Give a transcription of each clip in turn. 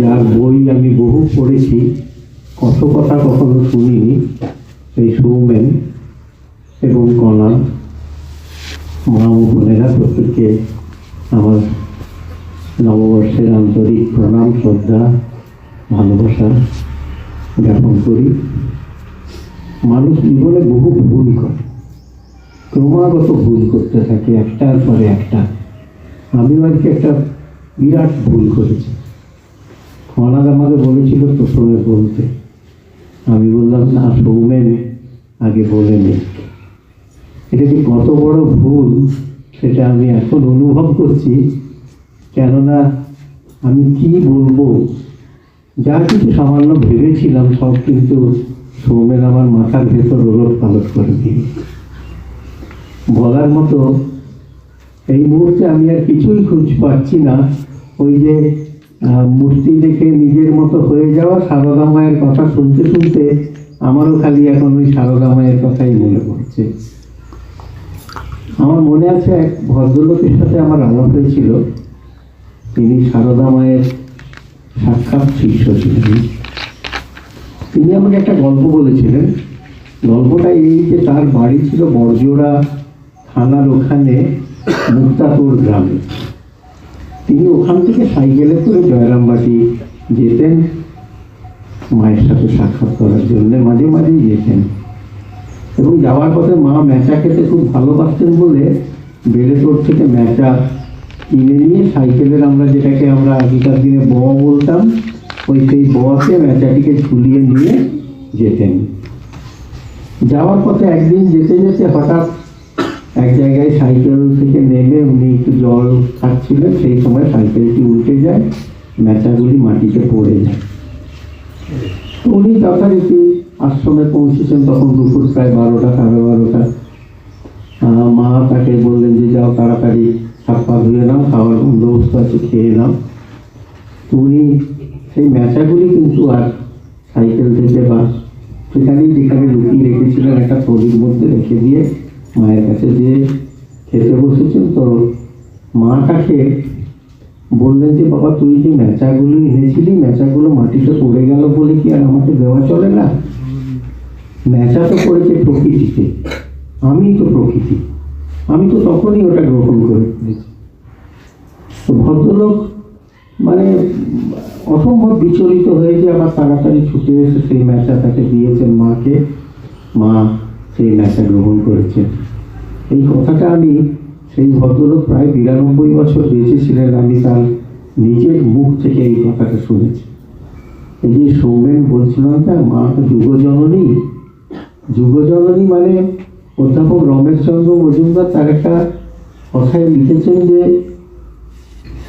যার বই আমি বহু পড়েছি, কত কথা কখনো শুনিনি, এই সৌমেন এবং কণা মা ও বোনেরা প্রত্যেককে আমার নববর্ষের আন্তরিক প্রণাম, শ্রদ্ধা, ভালোবাসা জ্ঞাপন করি। মানুষ জীবনে বহু ভুল করে, ক্রমাগত ভুল করতে থাকে, একটার পরে একটা। আমিও আর কি একটা বিরাট ভুল করেছি। কণাদ আমাকে বলেছিল প্রথমে বলতে, আমি বললাম না, সৌমেন আগে বলে নে। এটা যে কত বড় ভুল সেটা আমি এখন অনুভব করছি, কেননা আমি কি বলবো, যা কিছু সামান্য ভেবেছিলাম সব কিন্তু সৌমেন আমার মাথার ভেতর ওলট পালট করে দিয়ে বলার মতো এই মুহূর্তে আমি আর কিছুই খুঁজ পাচ্ছি না। ওই যে মূর্তি দেখে নিজের মতো হয়ে যাওয়া, সারদা মায়ের কথা শুনতে শুনতে আমারও খালি এখন ওই সারদা মায়ের কথাই মনে পড়ছে। আমার মনে আছে এক ভদ্রলোকের সাথে আমার আলাপ হয়েছিল, তিনি সারদা মায়ের সাক্ষাৎ শিষ্য ছিলেন। তিনি আমাকে একটা গল্প বলেছিলেন। গল্পটা এই যে তার বাড়ি ছিল বড়জোড়া থানার ওখানে মুক্তাপুর গ্রামে। তিনি ওখান থেকে সাইকেলে করে জয়রামবাটি যেতেন মায়ের সাথে সাক্ষাৎ করার জন্য, মাঝে মাঝেই যেতেন। এবং যাওয়ার পথে মা ম্যাচা খেতে খুব ভালোবাসতেন বলে বেলেতোর থেকে ম্যাচা কিনে নিয়ে সাইকেলের যেটাকে আমরা আগেকার দিনে ব বলতাম, সেই বতে ম্যাচাটিকে ঝুলিয়ে নিয়ে যেতেন। যাওয়ার পথে একদিন যেতে যেতে হঠাৎ এক জায়গায় সাইকেল থেকে নেমে উনি একটু জল খাচ্ছিলেন, সেই সময় সাইকেলটি উল্টে যায়, ম্যাচাগুলি মাটিতে পড়ে যায়। উনি যথারীতি আশ্রমে পৌঁছেছেন, তখন দুপুর প্রায় 12টা, 12:30। মা তাকে বললেন যে যাও তাড়াতাড়ি হাত পা ধুয়ে নাও, খাওয়ার বন্দোবস্ত আছে, খেয়ে নাও। উনি সেই ম্যাচাগুলি কিন্তু আর সাইকেল থেকে বা সেখানেই যেখানে লুকিয়ে রেখেছিলেন একটা থলির মধ্যে রেখে দিয়ে মায়ের কাছে দিয়ে খেতে বসেছেন। তো মা তাকে বললেন যে বাবা, তুই যে ম্যাচাগুলো এনেছিলি, ম্যাচাগুলো মাটিতে পড়ে গেল বলে কি আর আমাকে দেওয়া চলে না? ম্যাচা তো পড়েছে প্রকৃতিতে, আমি তো প্রকৃতি, আমি তো তখনই ওটা গ্রহণ করে ফেলেছি। তো ভদ্রলোক অসম্ভব বিচলিত হয়েছে, আবার তাড়াতাড়ি ছুটে এসে সেই ম্যাচা তাকে দিয়েছেন মাকে। মা সেই ম্যাচা গ্রহণ করেছেন। এই কথাটা আমি, সেই ভদ্রলোক প্রায় 92 বছর বেঁচে ছিলেন, আমি তার নিজের মুখ থেকে এই কথাটা শুনেছি। এই যে সৌমেন বলছিলাম না, মা যুগজননী, যুগজননী অধ্যাপক রমেশচন্দ্র মজুমদার তার একটা কথায় লিখেছেন যে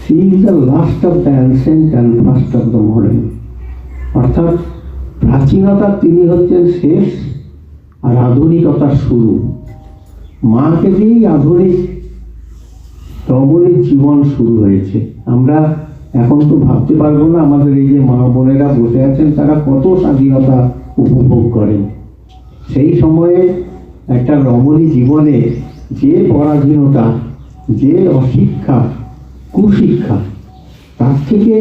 she is the last of the ancient and first of the modern। অর্থাৎ প্রাচীনতার তিনি হচ্ছেন শেষ আর আধুনিকতার শুরু। মাকে দিয়েই আধুনিক রমণীর জীবন শুরু হয়েছে। আমরা এখন তো ভাবতে পারবো না আমাদের এই যে মা বোনেরা বসে আছেন তারা কত স্বাধীনতা উপভোগ করেন। সেই সময়ে একটা রমণী জীবনে যে পরাধীনতা, যে অশিক্ষা, কুশিক্ষা, তার থেকে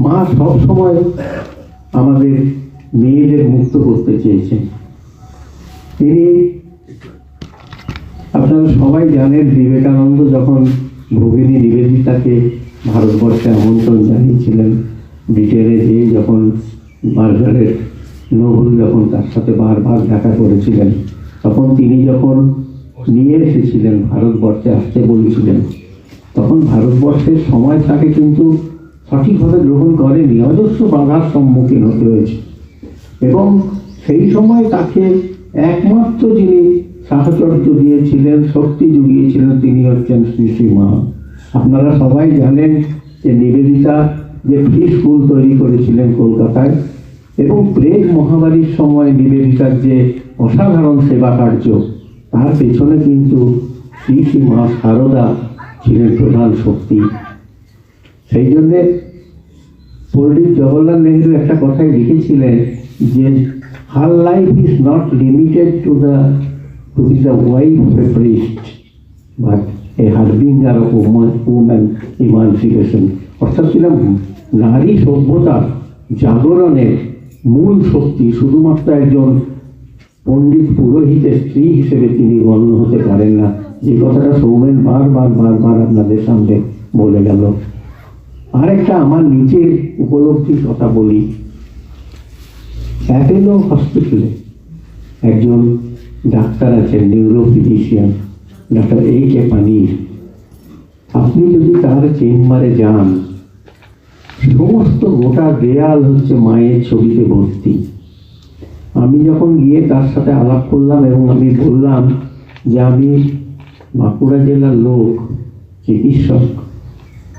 মা সব সময় আমাদের মেয়েদের মুক্ত করতে চেয়েছেন। তিনি, আপনারা সবাই জানেন, বিবেকানন্দ যখন ভগিনী নিবেদিতাকে ভারতবর্ষে আমন্ত্রণ জানিয়েছিলেন, ব্রিটেনে যেয়ে যখন মার্গারেট নোবেল যখন তার সাথে বারবার দেখা করেছিলেন, তখন তিনি যখন নিয়ে এসেছিলেন ভারতবর্ষে আসতে বলেছিলেন, তখন ভারতবর্ষের সময় তাকে কিন্তু সঠিকভাবে গ্রহণ করেনি, অজস্র বাধার সম্মুখীন হতে হয়েছে। এবং সেই সময় তাকে একমাত্র যিনি সাহচর্য দিয়েছিলেন, শক্তি জুগিয়েছিলেন, তিনি হচ্ছেন শ্রী শ্রী মা। আপনারা সবাই জানেন যে নিবেদিতা যে ফ্রি স্কুল তৈরি করেছিলেন কলকাতায়, এবং প্লেগ মহামারীর সময় নিবেদিতার যে অসাধারণ সেবা কার্য, তার পেছনে কিন্তু শ্রী শ্রী মা সারদা ছিলেন প্রধান শক্তি। সেই জন্যে পণ্ডিত জওহরলাল নেহরু একটা কথাই লিখেছিলেন যে her life is not limited to be the wife of a priest, but a harbinger of woman emancipation। অর্থাৎ নারী সভ্যতার জাগরণের মূল শক্তি শুধুমাত্র একজন পণ্ডিত পুরোহিতের স্ত্রী হিসেবে তিনি গণ্য হতে পারেন না, যে কথাটা সৌমেন বারবার আপনাদের সামনে বলে গেল। আরেকটা আমার নিজের উপলব্ধির কথা বলি। অ্যাপেলো হসপিটালে একজন ডাক্তার আছেন, নিউরোফিজিশিয়ান, ডাক্তার A.K. পানির। আপনি যদি তার চেম্বারে যান, সমস্ত গোটা দেয়াল হচ্ছে মায়ের ছবিতে ভর্তি। আমি যখন গিয়ে তার সাথে আলাপ করলাম এবং আমি বললাম যে আমি বাঁকুড়া জেলার লোক, চিকিৎসক।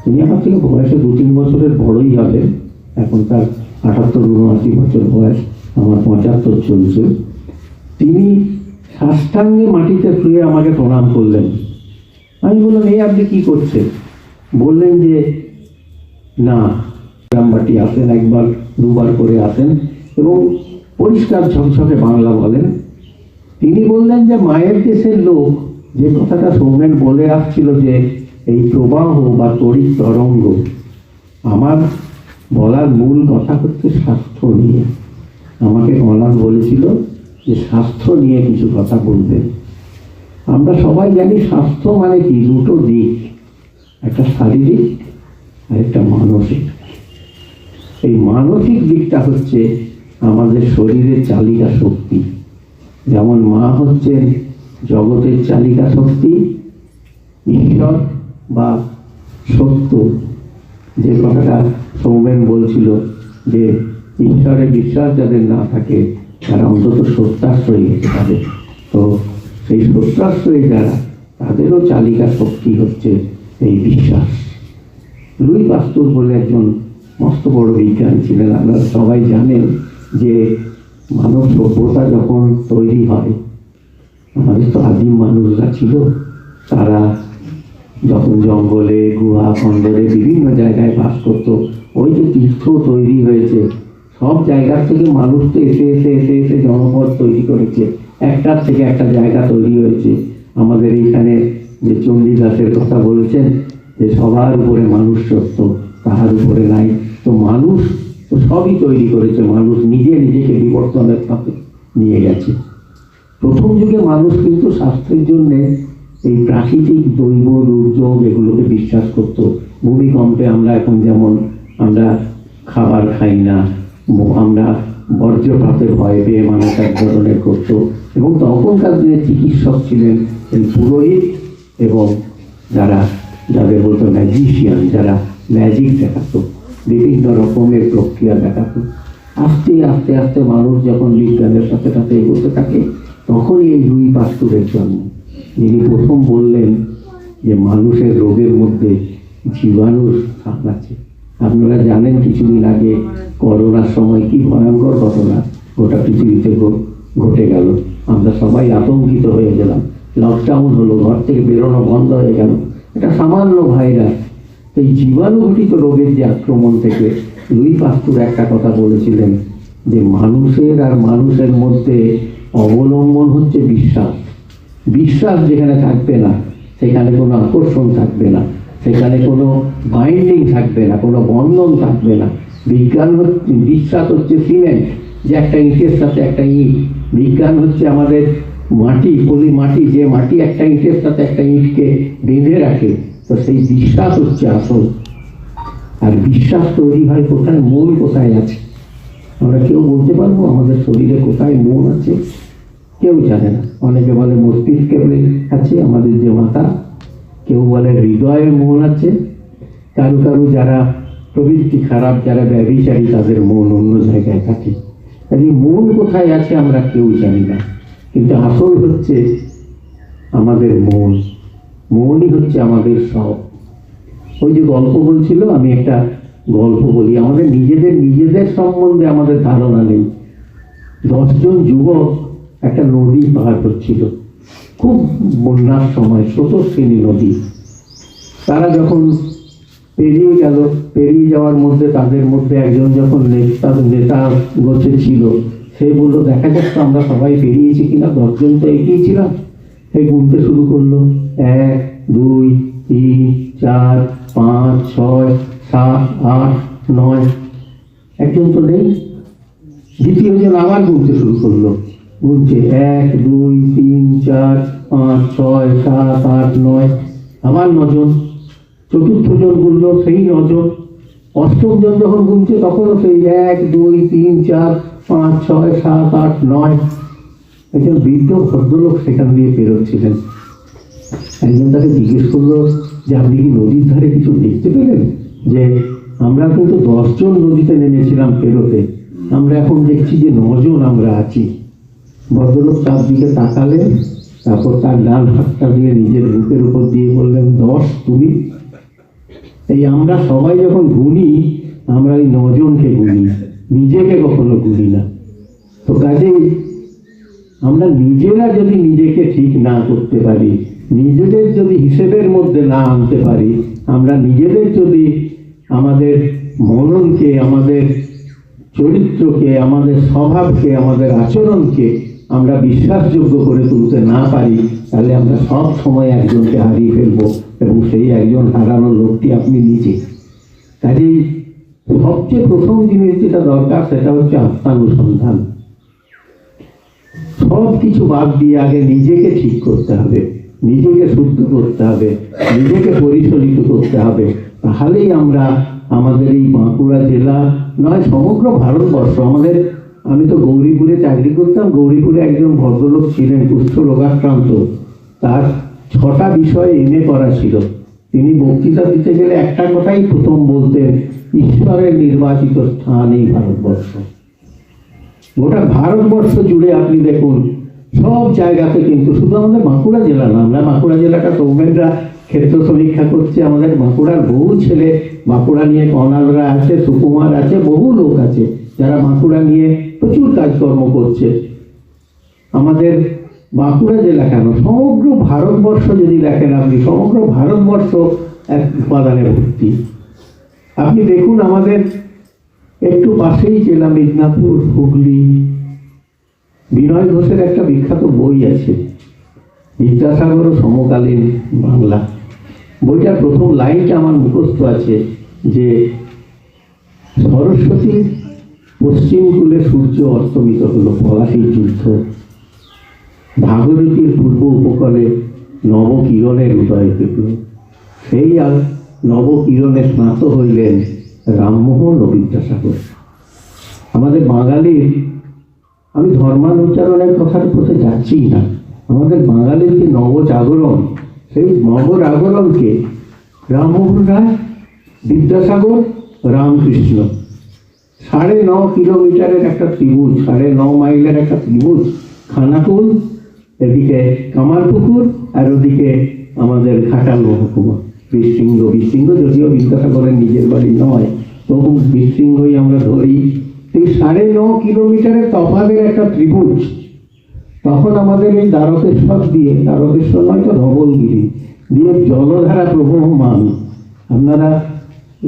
তিনি আমার থেকে বয়সে 2-3 বছরের বড়ই হবে, এখন তার 78-79 বছর বয়স, আমার 75 চলছে। তিনি সাষ্টাঙ্গে মাটিতে শুয়ে আমাকে প্রণাম করলেন। আমি বললাম, এই আপনি কি করছেন? বললেন যে না, গ্রামবাটি আসেন, 1-2 করে আসেন এবং পরিষ্কার ঝকঝকে বাংলা বলেন। তিনি বললেন যে মায়ের দেশের লোক যে কথাটা সৌমেন বলে আসছিল, যে এই প্রবাহ বা তড়িৎ তরঙ্গ, আমার বলার মূল কথা হচ্ছে স্বাস্থ্য নিয়ে। আমাকে অনাথ বলেছিল যে স্বাস্থ্য নিয়ে কিছু কথা বলবেন। আমরা সবাই জানি স্বাস্থ্য মানে কি, দুটো দিক, একটা শারীরিক আর একটা মানসিক। এই মানসিক দিকটা হচ্ছে আমাদের শরীরের চালিকা শক্তি। যেমন মা হচ্ছেন জগতের চালিকা শক্তি, ঈশ্বর বা সত্য, যে কথাটা সৌমেন বলছিল যে ঈশ্বরে বিশ্বাস যাদের না থাকে তারা অন্তত সত্যাশ্রয়ী হতে পারে। তো সেই সত্যাশ্রয়ী যারা, তাদেরও চালিকা শক্তি হচ্ছে এই বিশ্বাস। লুই পাস্তুর বলে একজন মস্ত বড় বিজ্ঞানী ছিলেন। আপনারা সবাই জানেন যে মানব সভ্যতা যখন তৈরি হয়, আমাদের তো আদিম মানুষরা ছিল, তারা যখন জঙ্গলে, গুহা খণ্ডরে বিভিন্ন জায়গায় বাস করতো, ওই যে তীর্থ তৈরি হয়েছে, সব জায়গার থেকে মানুষ তো এসে এসে এসে এসে জনপদ তৈরি করেছে, একটার থেকে একটা জায়গা তৈরি হয়েছে। আমাদের এইখানে যে চণ্ডীদাসের কথা বলেছেন যে সবার উপরে মানুষ সত্য, তাহার উপরে নাই, তো মানুষ তো সবই তৈরি করেছে, মানুষ নিজে নিজেকে বিবর্তনের পথে নিয়ে গেছে। প্রথম যুগে মানুষ কিন্তু স্বাস্থ্যের জন্যে এই প্রাকৃতিক দৈব দুর্যোগ এগুলোকে বিশ্বাস করত। ভূমিকম্পে আমরা এখন যেমন আমরা খাবার খাই না, আমরা বজ্রপাতের ভয় পেয়ে মানুষ এক ধরনের করত। এবং তখনকার দিনে চিকিৎসক ছিলেন এই পুরোহিত এবং যাদের বলতো ম্যাজিশিয়ান, যারা ম্যাজিক দেখাতো, বিভিন্ন রকমের প্রক্রিয়া দেখাতো। আস্তে আস্তে আস্তে মানুষ যখন বিজ্ঞানের সাথে সাথে এগোতে থাকে, তখনই এই লুই পাস্তুরের জন্ম। যিনি প্রথম বললেন যে মানুষের রোগের মধ্যে জীবাণুর স্থান আছে। আপনারা জানেন কিছুদিন আগে করোনার সময় কি ভয়ঙ্কর ঘটনা গোটা পৃথিবীতে ঘটে গেল। আমরা সবাই আতঙ্কিত হয়ে গেলাম, লকডাউন হলো, ঘর থেকে বেরোনো বন্ধ হয়ে গেল। এটা সামান্য ভাইরাস। এই জীবাণু ঘটিত রোগের যে আক্রমণ থেকে লুই পাস্তুর একটা কথা বলেছিলেন যে মানুষের আর মানুষের মধ্যে অবলম্বন হচ্ছে বিশ্বাস। বিশ্বাস যেখানে থাকবে না, সেখানে কোনো আকর্ষণ থাকবে না, সেখানে কোনো বাইন্ডিং থাকবে না, কোনো বন্ধন থাকবে না। বিজ্ঞান হচ্ছে, বিশ্বাস হচ্ছে সিমেন্ট, যে একটা ইটের সাথে একটা ইট। বিজ্ঞান হচ্ছে আমাদের মাটি, পলি মাটি, যে মাটি একটা ইটের সাথে একটা ইটকে বেঁধে রাখে। তো সেই বিশ্বাস হচ্ছে আসল। আর বিশ্বাস তৈরি হয় কোথায়? মন কোথায় আছে? আমরা কেউ বলতে পারবো আমাদের শরীরে কোথায় মন আছে? কেউ জানে না। অনেকে বলে মস্তিষ্কে আছে আমাদের যে মাথা, কেউ বলে হৃদয়ে মন আছে, কারু কারু যারা প্রবৃত্তি খারাপ, যারা ব্যভিচারী, তাদের মন অন্য জায়গায় থাকে। এই মন কোথায় আছে আমরা কেউ জানি না, কিন্তু আসল হচ্ছে আমাদের মন। মনই হচ্ছে আমাদের সব। ওই যে গল্প বলছিল, আমি একটা গল্প বলি। আমাদের নিজেদের সম্বন্ধে আমাদের ধারণা নেই। 10 জন যুবক একটা নদী পার করছিল, খুব বন্যার সময়, স্রোতস্বিনী নদী। তারা যখন পেরিয়ে যাওয়ার মধ্যে তাদের মধ্যে একজন যখন নেতা গোছে ছিল, সে বললো, দেখা যাচ্ছে আমরা সবাই পেরিয়েছি কিনা, 10 জন তো এগিয়েছিলাম। এই গুনতে শুরু করলো, 1, 2, 3, 4, 5, 6, 7, 8, 9, একজন তো নেই। দ্বিতীয়জন আবার গুনতে শুরু করলো, গুনছে 1, 2, 3, 4, 5, 6, 7, 8, 9, আবার 9 জন। চতুর্থ জন গুনলো, সেই 9 জন। অষ্টম জন যখন গুনছে তখনও সেই 1, 2, 3, 4, 5, 6, 7, 8, 9। একজন বৃদ্ধ ভদ্রলোক সেখান দিয়ে পেরোচ্ছিলেন। একজন তাকে জিজ্ঞেস করলো যে আপনি কি নদীর ধারে কিছু দেখতে পেলেন? যে আমরা কিন্তু 10 জন নদীতে নেমেছিলাম পেরোতে, আমরা এখন দেখছি যে 9 জন আমরা আছি। ভদ্রলোক তার দিকে তাকালেন, তারপর তার ডান হাতটা দিয়ে নিজের বুকের উপর দিয়ে বললেন, 10 তুমি? এই আমরা সবাই যখন গুনি, আমরা এই 9 জনকে গুনি, নিজেকে কখনো গুনি না। তো কাজেই আমরা নিজেরা যদি নিজেকে ঠিক না করতে পারি, নিজেদের যদি হিসেবের মধ্যে না আনতে পারি, আমরা নিজেদের যদি আমাদের মননকে, আমাদের চরিত্রকে, আমাদের স্বভাবকে, আমাদের আচরণকে আমরা বিশ্বাসযোগ্য করে তুলতে না পারি, তাহলে আমরা সব সময় একজনকে হারিয়ে ফেলবো, এবং সেই একজন হারানো লোকটি আপনি নিজে। কাজেই সবচেয়ে প্রথম জিনিস যেটা দরকার সেটা হচ্ছে আত্মানুসন্ধান। সব কিছু বাদ দিয়ে আগে নিজেকে ঠিক করতে হবে, নিজেকে শুদ্ধ করতে হবে, নিজেকে পরিচালিত করতে হবে। তাহলেই আমরা আমাদের এই বাঁকুড়া জেলা নয়, সমগ্র ভারতবর্ষ, আমাদের, আমি তো গৌরীপুরে চাকরি করতাম, গৌরীপুরে একজন ভদ্রলোক ছিলেন কুষ্ঠ রোগাক্রান্ত, তার 6টা বিষয়ে MA করা ছিল। তিনি বক্তৃতা দিতে গেলে একটা কথাই প্রথম বলতেন, ঈশ্বরের নির্বাচিত স্থান এই ভারতবর্ষ। গোটা ভারতবর্ষ জুড়ে আপনি দেখুন, সব জায়গাতে, কিন্তু শুধু আমাদের বাঁকুড়া জেলা না, আমরা বাঁকুড়া জেলাটা সৌমেনরা ক্ষেত্র সমীক্ষা করছে, আমাদের বাঁকুড়ার বহু ছেলে, বাঁকুড়া নিয়ে কর্নালরা আছে, সুকুমার আছে, বহু লোক আছে যারা বাঁকুড়া নিয়ে প্রচুর কাজকর্ম করছে। আমাদের বাঁকুড়া জেলা কেন, সমগ্র ভারতবর্ষ যদি দেখেন আপনি, সমগ্র ভারতবর্ষ এক উপাদানে ভর্তি। আপনি দেখুন আমাদের একটু পাশেই জেলা মেদিনীপুর, হুগলি। বিনয় ঘোষের একটা বিখ্যাত বই আছে, বিদ্যাসাগর ও সমকালীন বাংলা। বইটার প্রথম লাইনটা আমার মুখস্থ আছে যে, সরস্বতীর পশ্চিম কূলে সূর্য অস্তমিত হলো, পলাশীর যুদ্ধ, ভাগীরথীর পূর্ব উপকূলে নবকিরণের উদয় পেল, সেই আর নবকিরণে স্নাত হইলেন রামমোহন ও বিদ্যাসাগর। আমাদের বাঙালির, আমি ধর্মানুচ্চারণের কথার পথে যাচ্ছি না, আমাদের বাঙালির যে নবজাগরণ, সেই নবজাগরণকে রামমোহন রায়, বিদ্যাসাগর, রামকৃষ্ণ, 9.5 কিলোমিটারের একটা ত্রিভুজ, 9.5 মাইলের একটা ত্রিভুজ, খানাকুল, এদিকে কামারপুকুর, আর ওদিকে আমাদের ঘাটাল মহকুমা, বীরসিংহ। বীরসিংহ যদিও বিদ্যাসাগরের নিজের বাড়ি নয়, তবু বীরসিংহই আমরা ধরি। এই 9.5 কিলোমিটারের তফাতের একটা ত্রিভুজ। তখন আমাদের এই দ্বারকেশ্বর দিয়ে, দ্বারকেশ্বর নয় তো ধবলগিরি দিয়ে জলধারা প্রবহমান। আপনারা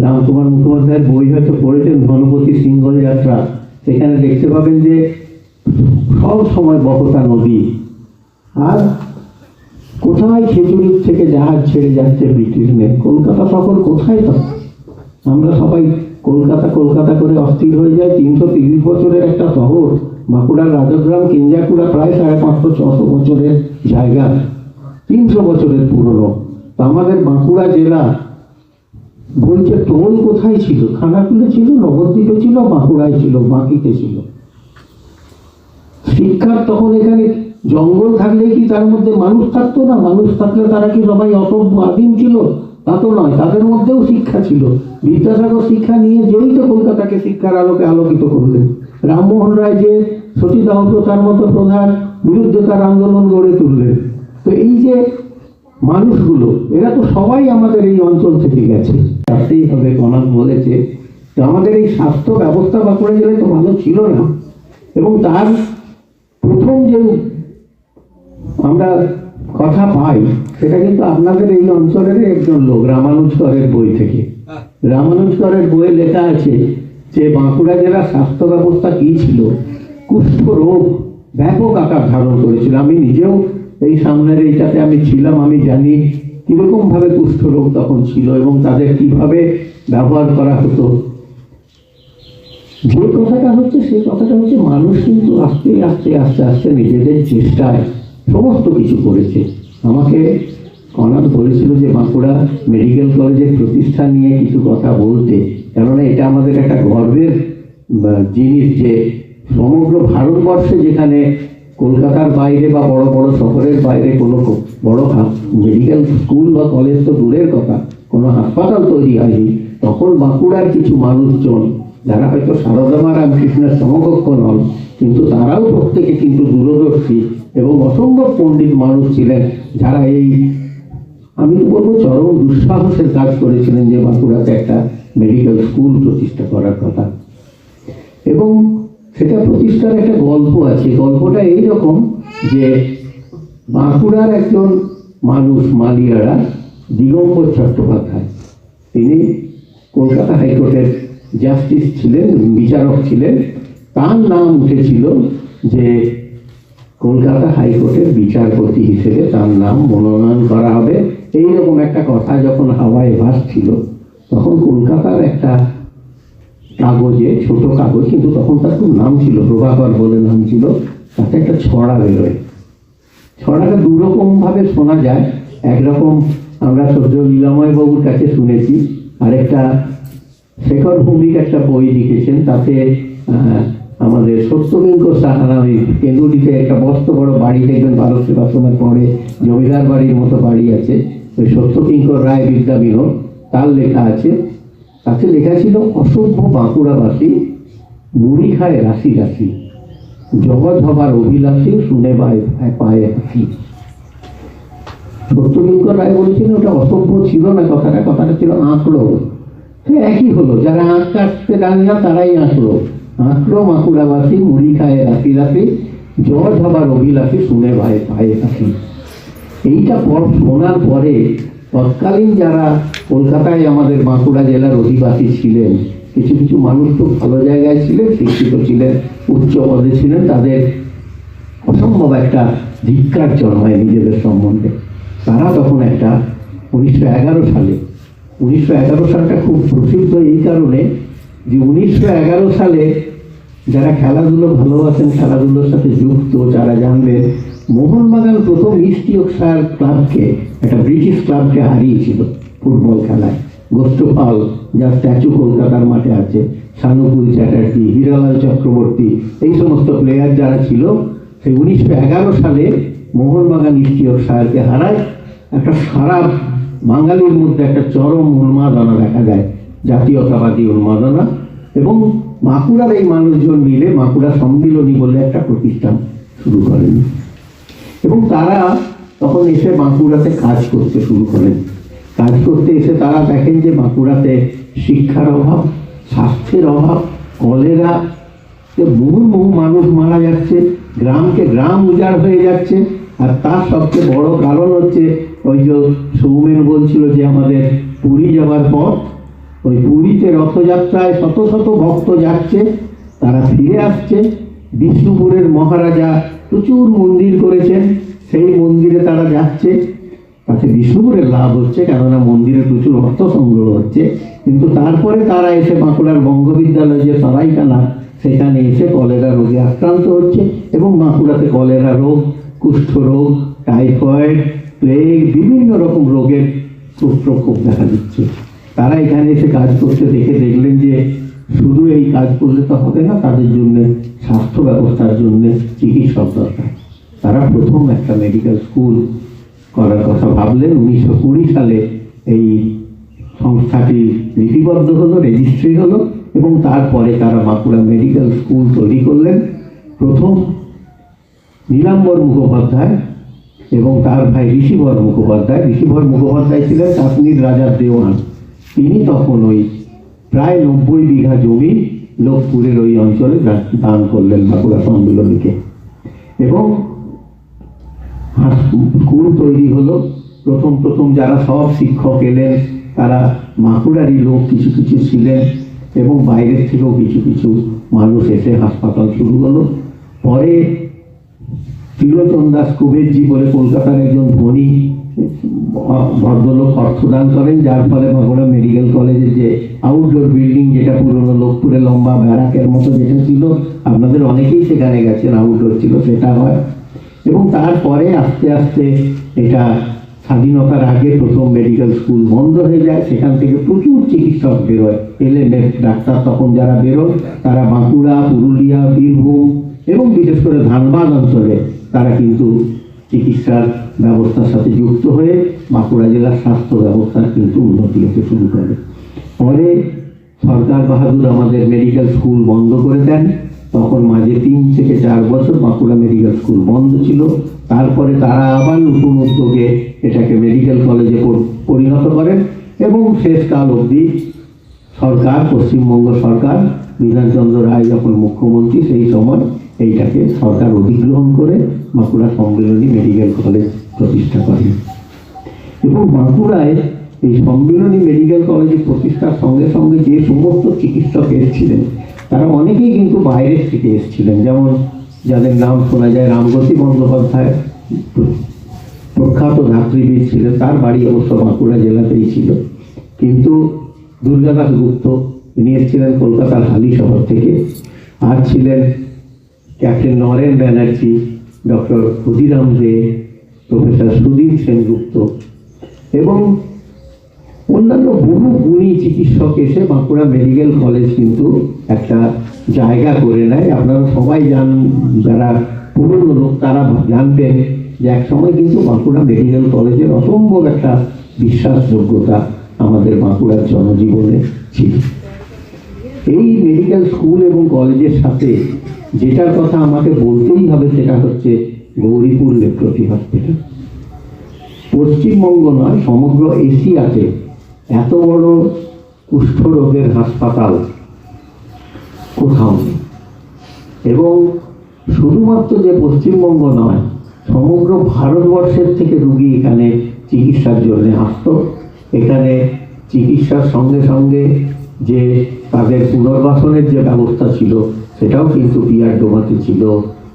রামকুমার মুখোপাধ্যায়ের বই হয়তো পড়েছেন, ধনপতি সিংহল যাত্রা, সেখানে দেখতে পাবেন যে সব সময় বহতা নদী। আর কোথায় খেজুরির থেকে জাহাজ ছেড়ে যাচ্ছে ব্রিটিশ নেই, কলকাতা শহর কোথায়? তো আমরা সবাই কলকাতা কলকাতা করে অস্থির হয়ে যায়। 330 বছরের একটা শহর, বাঁকুড়ার রাজগ্রাম, কেঞ্জাকুড়া প্রায় 550-600 বছরের জায়গা, 300 বছরের পুরনো। তো আমাদের বাঁকুড়া জেলা বলছে টোল কোথায় ছিল? খানাকুলে ছিল, নবদ্বীপে ছিল, বাঁকুড়ায় ছিল, বাঁকিতে ছিল। শিক্ষার তখন এখানে জঙ্গল থাকলেই কি তার মধ্যে মানুষ থাকতো না? মানুষ থাকলে তারা কি সবাই অসভ্য আদিম ছিল? তা তো নয়, তাদের মধ্যেও শিক্ষা ছিল। বিদ্যাসাগর শিক্ষা নিয়ে যেই তো কলকাতাকে শিক্ষার আলোকে আলোকিত করলেন। রামমোহন রায় যে সতীদাহ প্রথার মতো প্রধান বিরুদ্ধে তার আন্দোলন গড়ে তুললেন। তো এই যে মানুষগুলো, এরা তো সবাই আমাদের এই অঞ্চল থেকে গেছে, তাতেই হবে। কনক বলেছে যে আমাদের এই স্বাস্থ্য ব্যবস্থা বাঁকুড়া জেলায় তো ভালো ছিল না, এবং তার প্রথম যে আমরা কথা পাই সেটা কিন্তু আপনাদের এই অঞ্চলের একজন লোক, রামানুজ করের বই থেকে। রামানুজ করের বইয়ে লেখা আছে যে বাঁকুড়া জেলার স্বাস্থ্য ব্যবস্থা কি ছিল। কুষ্ঠ রোগ ব্যাপক আকার ধারণ করেছিল। আমি নিজেও এই সামনের এইটাতে আমি ছিলাম, আমি জানি কিরকম ভাবে কুষ্ঠ রোগ তখন ছিল এবং তাদের কিভাবে ব্যবহার করা হতো। যে কথাটা হচ্ছে সেই কথাটা হচ্ছে মানুষ কিন্তু আস্তে আস্তে আস্তে আস্তে নিজেদের চেষ্টায় সমস্ত কিছু করেছে। আমাকে অনাথ বলেছিল যে বাঁকুড়া মেডিকেল কলেজের প্রতিষ্ঠা নিয়ে কিছু কথা বলতে, কেননা এটা আমাদের একটা গর্বের জিনিস যে সমগ্র ভারতবর্ষে যেখানে কলকাতার বাইরে বা বড় বড় শহরের বাইরে কোনো বড় মেডিকেল স্কুল বা কলেজ তো দূরের কথা, কোনো হাসপাতাল তৈরি হয়নি, তখন বাঁকুড়ার কিছু মানুষজন যারা হয়তো সারদা মা রামকৃষ্ণের সমকক্ষ নন, কিন্তু তারাও প্রত্যেকে কিন্তু দূরদর্শী এবং অসম্ভব পণ্ডিত মানুষ ছিলেন, যারা এই আমি তো বলবো চরম দুঃসাহসের কাজ করেছিলেন যে বাঁকুড়াতে একটা মেডিকেল স্কুল প্রতিষ্ঠা করার কথা। এবং সেটা প্রতিষ্ঠার একটা গল্প আছে। গল্পটা এইরকম যে বাঁকুড়ার একজন মানুষ মালিয়ারা দিগম্বর চট্টোপাধ্যায়, তিনি কলকাতা হাইকোর্টের জাস্টিস ছিলেন, বিচারক ছিলেন। তার নাম উঠেছিল যে কলকাতা হাইকোর্টের বিচারপতি হিসেবে তার নাম মনোনয়ন করা হবে। এইরকম একটা কথা যখন হাওয়ায় ভাসছিল, তখন কলকাতার একটা কাগজে, ছোট কাগজ কিন্তু তখন তার খুব নাম ছিল, প্রভাকর বলে নাম ছিল, তাতে একটা ছড়া বেরোয়। ছড়াটা দুরকম ভাবে শোনা যায়। একরকম আমরা সূর্য লীলাময় বাবুর কাছে শুনেছি, আরেকটা শেখর ভৌমিক একটা বই লিখেছেন, তাতে আমাদের সত্যকিঙ্কর সাহারা ওই কেন্দুলিতে একটা বস্ত বড় বাড়ি দেখবেন, ভারত সেবাশ্রমের পরে জমিদার বাড়ির মতো বাড়ি আছে, ওই সত্যকিঙ্কর রায় বিদ্যা বিনোদ, তার লেখা আছে। তাতে লেখা ছিল অসভ্য বাঁকুড়াবাসী মুড়ি খায় রাশি রাশি, জগৎ হবার অভিলাষী শুনে পায়ে হাসি। সত্যকিঙ্কর রায় বলেছিলেন ওটা অসভ্য ছিল না, কথাটা ছিল আঁকড়ো। সে একই হলো, যারা আঁক কাটতে জানে না তারাই আঁকড়ো। আঁকড়ো বাঁকুড়াবাসী মুড়ি খায় রাশি রাশি, জজ হবার অভিলাষী শুনে পায়ে হাসি। এইটা শোনার পরে তৎকালীন যারা কলকাতায় আমাদের বাঁকুড়া জেলার অধিবাসী ছিলেন, কিছু কিছু মানুষ খুব ভালো জায়গায় ছিলেন, শিক্ষিত ছিলেন, উচ্চ পদে ছিলেন, তাদের অসম্ভব একটা ধিক্কার জন্মায় নিজেদের সম্বন্ধে। তারা তখন একটা 1911 সালটা খুব প্রসিদ্ধ এই কারণে যে 1911 সালে যারা খেলাধুলো ভালোবাসেন, খেলাধুলোর সাথে যুক্ত, যারা জানবেন মোহনবাগান প্রথম ইস্ট ইয়র্কশায়ার ক্লাবকে, একটা ব্রিটিশ ক্লাবকে হারিয়েছিল ফুটবল খেলায়। গোষ্ঠপাল, যার স্ট্যাচু কলকাতার মাঠে আছে, সানুকুল চ্যাটার্জি, হীরালাল চক্রবর্তী, এই সমস্ত প্লেয়ার যারা ছিল, সেই 1911 সালে মোহনবাগান ইস্ট ইয়র্কশায়ারকে হারায়। একটা সারা বাঙালির মধ্যে একটা চরম উন্মাদনা দেখা যায়, জাতীয়তাবাদী উন্মাদনা। এবং বাঁকুড়ার এই মানুষজন মিলে বাঁকুড়া সম্মিলনী বলে একটা প্রতিষ্ঠান শুরু করেন, এবং তারা তখন এসে বাঁকুড়াতে কাজ করতে শুরু করেন। কাজ করতে এসে তারা দেখেন যে বাঁকুড়াতে শিক্ষার অভাব, স্বাস্থ্যের অভাব, কলেরা, বহু মানুষ মারা যাচ্ছে, গ্রামকে গ্রাম উজাড় হয়ে যাচ্ছে। আর তার সবচেয়ে বড় কারণ হচ্ছে ওই যে সৌমেন বলছিল যে আমাদের পুরী যাওয়ার পর ওই পুরীতে রথযাত্রায় শত শত ভক্ত যাচ্ছে, তারা ফিরে আসছে। বিষ্ণুপুরের মহারাজা প্রচুর মন্দির করেছেন, সেই মন্দিরে তারা যাচ্ছে, তাতে বিষ্ণুপুরের লাভ হচ্ছে, কেননা মন্দিরে প্রচুর অর্থ সংগ্রহ হচ্ছে। কিন্তু তারপরে তারা এসে বাঁকুড়ার বঙ্গবিদ্যালয় যে সরাইখানা, সেখানে এসে কলেরা রোগে আক্রান্ত হচ্ছে, এবং বাঁকুড়াতে কলেরা রোগ, কুষ্ঠরোগ, টাইফয়েড, প্লেগ, বিভিন্ন রকম রোগের প্রকোপ দেখা দিচ্ছে। তারা এখানে এসে কাজ করতে দেখলেন যে শুধু এই কাজ করলে তো হবে না, তাদের জন্য স্বাস্থ্য ব্যবস্থার জন্য চিকিৎসক দরকার। তারা প্রথম একটা মেডিকেল স্কুল করার কথা ভাবলেন। 1920 সালে এই সংস্থাটি লিপিবদ্ধ হলো, রেজিস্ট্রি হলো, এবং তারপরে তারা বাঁকুড়া মেডিকেল স্কুল তৈরি করলেন। প্রথম নীলাম্বর মুখোপাধ্যায় এবং তার ভাই ঋষিভর মুখোপাধ্যায় ছিলেন কাশ্মীর রাজার দেওয়ান। তিনি তখন ওই প্রায় 90 বিঘা জমি লোকপুরের ওই অঞ্চলে দান করলেন বাঁকুড়া সম্মিলনীকে, এবং স্কুল তৈরি হলো। প্রথম যারা সব শিক্ষক এলেন তারা বাঁকুড়ারই লোক কিছু কিছু ছিলেন, এবং বাইরের থেকেও কিছু কিছু মানুষ এসে হাসপাতাল শুরু হলো। পরে ত্রিলোচন দাস কুবেরজি বলে কলকাতার একজন ধনী ভদ্রলোক অর্থদান করেন, যার ফলে বাঁকুড়া মেডিকেল কলেজের যে আউটডোর বিল্ডিং, যেটা পুরনো লোকপুরে লম্বা ব্যারাকের মতো যেটা ছিল, আপনাদের অনেকেই সেখানে গেছেন, আউটডোর ছিল, সেটা হয়। এবং তারপরে আস্তে আস্তে এটা স্বাধীনতার আগে প্রথম মেডিকেল স্কুল বন্ধ হয়ে যায়, সেখান থেকে প্রচুর চিকিৎসক বেরোয়, এলএমএস ডাক্তার তখন যারা বেরোয় তারা বাঁকুড়া, পুরুলিয়া, বীরভূম এবং বিশেষ করে ধানবাদ অঞ্চলে তারা কিন্তু চিকিৎসার ব্যবস্থার সাথে যুক্ত হয়ে বাঁকুড়া জেলার স্বাস্থ্য ব্যবস্থার কিন্তু উন্নতি হতে শুরু করে। পরে সরকার বাহাদুর আমাদের মেডিকেল স্কুল বন্ধ করে দেন, তখন মাঝে 3 থেকে 4 বছর বাঁকুড়া মেডিকেল স্কুল বন্ধ ছিল। তারপরে তারা আবার নতুন উদ্যোগে এটাকে মেডিকেল কলেজে পরিণত করেন এবং শেষকাল অবধি সরকার, পশ্চিমবঙ্গ সরকার, বিধানচন্দ্র রায় যখন মুখ্যমন্ত্রী, সেই সময় এইটাকে সরকার অধিগ্রহণ করে বাঁকুড়া সম্মিলনী মেডিকেল কলেজ প্রতিষ্ঠা করেন। এবং বাঁকুড়ায় এই সম্মিলনী মেডিকেল কলেজ প্রতিষ্ঠার সঙ্গে সঙ্গে যে সমস্ত চিকিৎসক এসেছিলেন তারা অনেকেই কিন্তু বাইরের থেকে এসেছিলেন। যেমন যাদের নাম শোনা যায়, রামগতি বন্দ্যোপাধ্যায় প্রখ্যাত ধাত্রীবিদ ছিলেন, তার বাড়ি অবশ্য বাঁকুড়া জেলাতেই ছিল। কিন্তু দুর্গাদাস গুপ্ত, তিনি এসেছিলেন কলকাতার হালি শহর থেকে। আর ছিলেন ক্যাপ্টেন নরেন ব্যানার্জি, ডক্টর ক্ষুদিরাম দে, প্রফেসর সুধীর সেনগুপ্ত এবং অন্যান্য বহু গুণী চিকিৎসক এসে বাঁকুড়া মেডিকেল কলেজ কিন্তু একটা জায়গা করে নেয়। আপনারা সবাই জানেন, যারা পুরনো লোক তারা জানবেন যে এক সময় কিন্তু বাঁকুড়া মেডিকেল কলেজের অসম্ভব একটা বিশ্বাসযোগ্যতা আমাদের বাঁকুড়ার জনজীবনে ছিল। এই মেডিকেল স্কুল এবং কলেজের সাথে যেটার কথা আমাকে বলতেই হবে সেটা হচ্ছে গৌরীপুর লেপ্রোসি হসপিটাল। পশ্চিমবঙ্গ নয়, সমগ্র এশিয়াতে এত বড় কুষ্ঠরোগের হাসপাতাল কোথাও নেই। এবং শুধুমাত্র যে পশ্চিমবঙ্গ নয়, সমগ্র ভারতবর্ষের থেকে রুগী এখানে চিকিৎসার জন্য আসতো। এখানে চিকিৎসার সঙ্গে সঙ্গে যে তাদের পুনর্বাসনের যে ব্যবস্থা ছিল সেটাও কিন্তু পিয়ার ডোমাতে ছিল,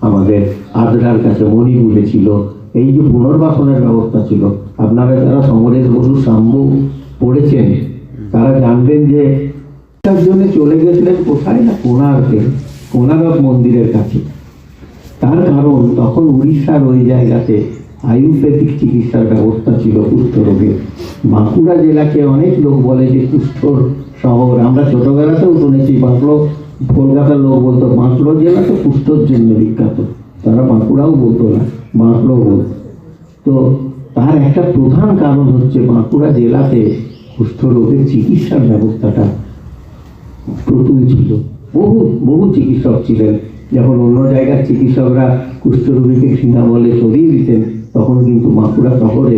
আমাদের আদ্রার কাছে মণিপুরে ছিল। এই যে পুনর্বাসনের ব্যবস্থা ছিল, আপনারা যারা সমরেশ বসু সাম্য পড়েছেন তারা জানবেন যে তার জন্য চলে গেছিলেন কোথায় না, কোণারক মন্দিরের কাছে। তার কারণ তখন উড়িষ্যার ওই জায়গাতে আয়ুর্বেদিক চিকিৎসার ব্যবস্থা ছিল কুষ্ঠরোগের। বাঁকুড়া জেলাকে অনেক লোক বলে যে কুষ্ঠর শহর। আমরা ছোটবেলাতেও শুনেছি, বাঁকুড়া, কলকাতার লোক বলতো বাঁকুড়া জেলা তো কুষ্ঠর জন্য বিখ্যাত, তারা বাঁকুড়াও বলতো না, বাঁকুড়াও বলতো। তো তার একটা প্রধান কারণ হচ্ছে বাঁকুড়া জেলাতে কুষ্ঠরোগের চিকিৎসার ব্যবস্থাটা প্রতুল ছিল। বহু চিকিৎসক ছিলেন। যখন অন্য জায়গার চিকিৎসকরা কুষ্ঠরোগীকে ঘৃণা বলে সরিয়ে দিতেন, তখন কিন্তু বাঁকুড়া শহরে